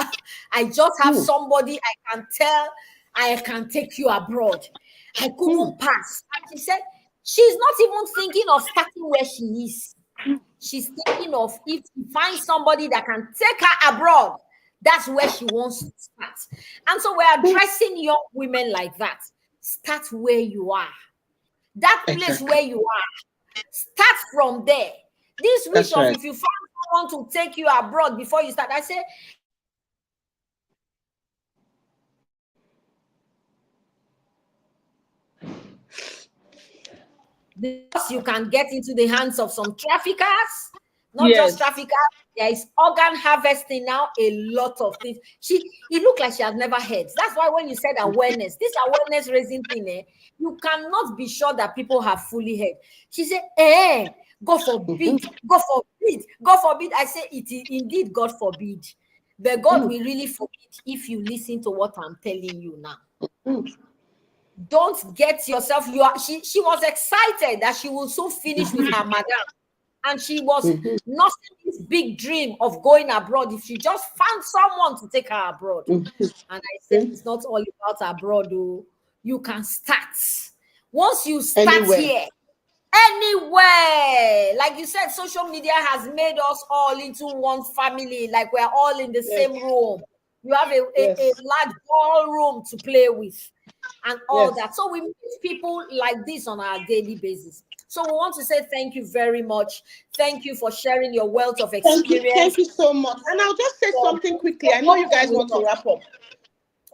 [SPEAKER 3] I just have somebody I can tell I can take you abroad. I couldn't pass. And she said, she's not even thinking of starting where she is. She's thinking of if she finds somebody that can take her abroad, that's where she wants to start. And so we're addressing young women like that. Start where you are. That place where you are. Start from there. This wish of if you find someone to take you abroad before you start, I say, because you can get into the hands of some traffickers, not just traffickers. There is organ harvesting now, a lot of things. It looked like she had never heard. That's why when you said awareness, this awareness raising thing, you cannot be sure that people have fully heard. She said, God forbid, God forbid, God forbid. I say it is indeed God forbid. But God will really forbid if you listen to what I'm telling you now. don't get yourself. She was excited that she will soon finish with her madam. And she was nursing this big dream of going abroad if she just found someone to take her abroad. And I said, it's not all about abroad, though. You can start. Once you start here, anywhere, like you said, social media has made us all into one family, like we're all in the same room. You have a large ballroom to play with and all that. So we meet people like this on our daily basis. So we want to say thank you very much. Thank you for sharing your wealth of experience.
[SPEAKER 2] Thank you so much. And I'll just say something quickly. I know you guys want to wrap up.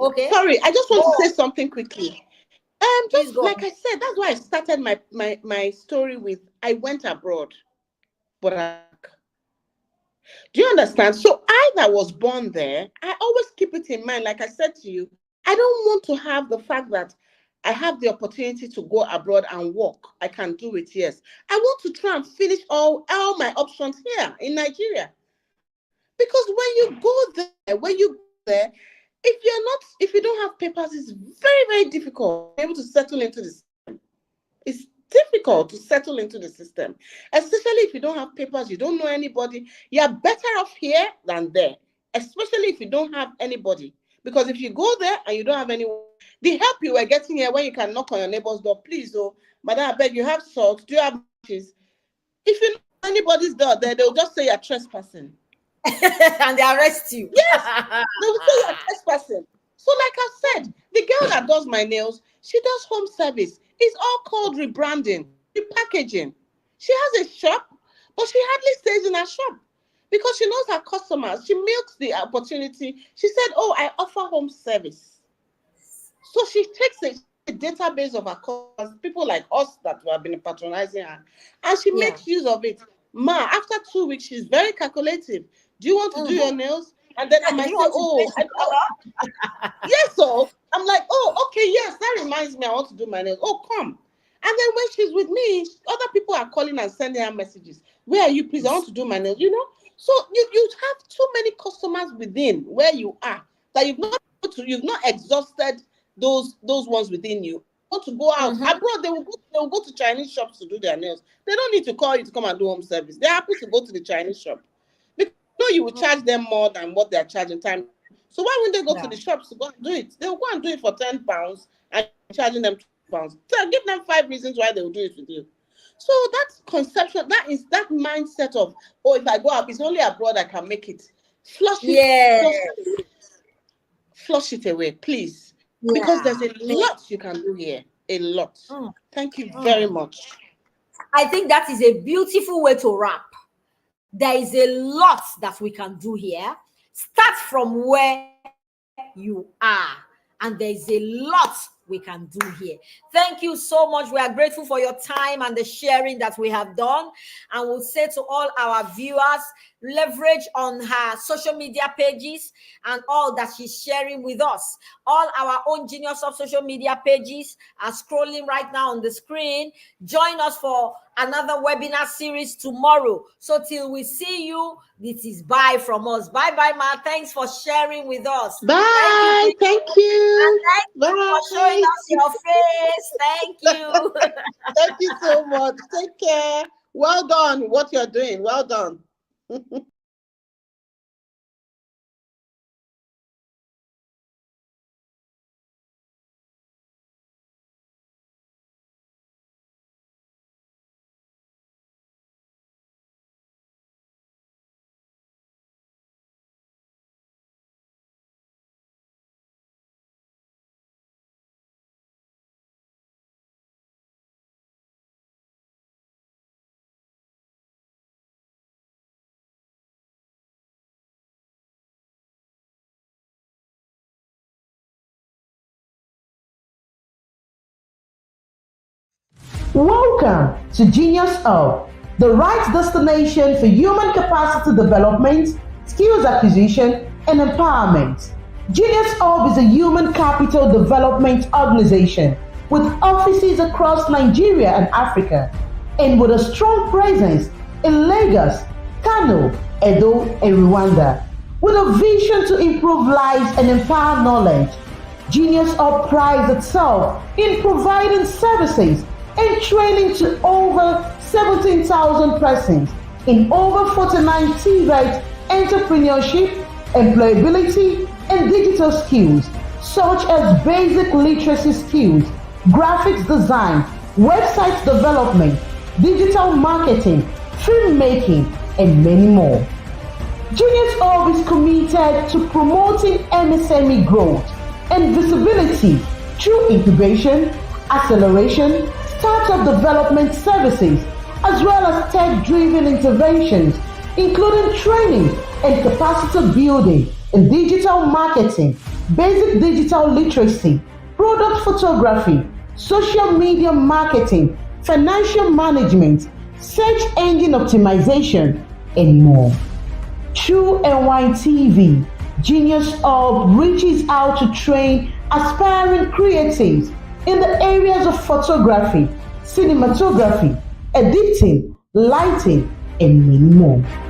[SPEAKER 3] Okay.
[SPEAKER 2] Sorry, I just want to say something quickly. Just like I said, that's why I started my story with I went abroad, but do you understand? So I that was born there, I always keep it in mind. Like I said to you, I don't want to have the fact that I have the opportunity to go abroad and work. I can do it, yes. I want to try and finish all my options here in Nigeria. Because when you go there, if you don't have papers, it's very, very difficult to be able to settle into the system. It's difficult to settle into the system, especially if you don't have papers, you don't know anybody. You're better off here than there, especially if you don't have anybody. Because if you go there and you don't have anyone, the help you were getting here when you can knock on your neighbor's door, please, madam, I beg you, have salt, do you have matches? If you know anybody's door there, they'll just say you're trespassing.
[SPEAKER 3] And they arrest you.
[SPEAKER 2] Yes, they will say you're trespassing. So like I said, the girl that does my nails, she does home service. It's all called rebranding, repackaging. She has a shop, but she hardly stays in her shop because she knows her customers. She milks the opportunity. She said, oh, I offer home service. So she takes a database of her customers, people like us that have been patronizing her, and she makes use of it. After 2 weeks, she's very calculative. Do you want to do your nails? And then I might say, yes, so I'm like, oh, okay, yes, that reminds me, I want to do my nails. Oh, come. And then when she's with me, other people are calling and sending her messages. Where are you, please? I want to do my nails, So you have too many customers within where you are that you've not exhausted those ones within you. Want to go out abroad, they will go to Chinese shops to do their nails. They don't need to call you to come and do home service. They're happy to go to the Chinese shop. Because you will charge them more than what they're charging time. So why wouldn't they go to the shops to go and do it? They'll go and do it for £10 and charging them £2. So give them 5 reasons why they will do it with you. So that's conception, that mindset of, if I go up, it's only abroad I can make it. Flush it away, please. Because there's a lot you can do here. A lot. Thank you very much.
[SPEAKER 3] I think that is a beautiful way to wrap. There is a lot that we can do here. Start from where you are. And there is a lot we can do here. Thank you so much. We are grateful for your time and the sharing that we have done. And we'll say to all our viewers, leverage on her social media pages and all that she's sharing with us. All our own Genius of social media pages are scrolling right now on the screen. Join us for another webinar series tomorrow. So till we see you, this is bye from us. Bye, Ma. Thanks for sharing with us.
[SPEAKER 2] Bye. Thank you.
[SPEAKER 3] And thank you for showing us your face. Thank you.
[SPEAKER 2] Thank you so much. Take care. Well done. What you're doing. Well done.
[SPEAKER 1] Welcome to Genius Hub, the right destination for human capacity development, skills acquisition, and empowerment. Genius Hub is a human capital development organization with offices across Nigeria and Africa, and with a strong presence in Lagos, Kano, Edo, and Rwanda. With a vision to improve lives and empower knowledge, Genius Hub prides itself in providing services and training to over 17,000 persons in over 49 TVET entrepreneurship, employability, and digital skills such as basic literacy skills, graphics design, website development, digital marketing, filmmaking, and many more. Genius Hub is committed to promoting MSME growth and visibility through incubation, acceleration, startup development services, as well as tech-driven interventions, including training and capacity building in digital marketing, basic digital literacy, product photography, social media marketing, financial management, search engine optimization, and more. Through NYTV, Genius Hub reaches out to train aspiring creatives in the areas of photography, cinematography, editing, lighting, and many more.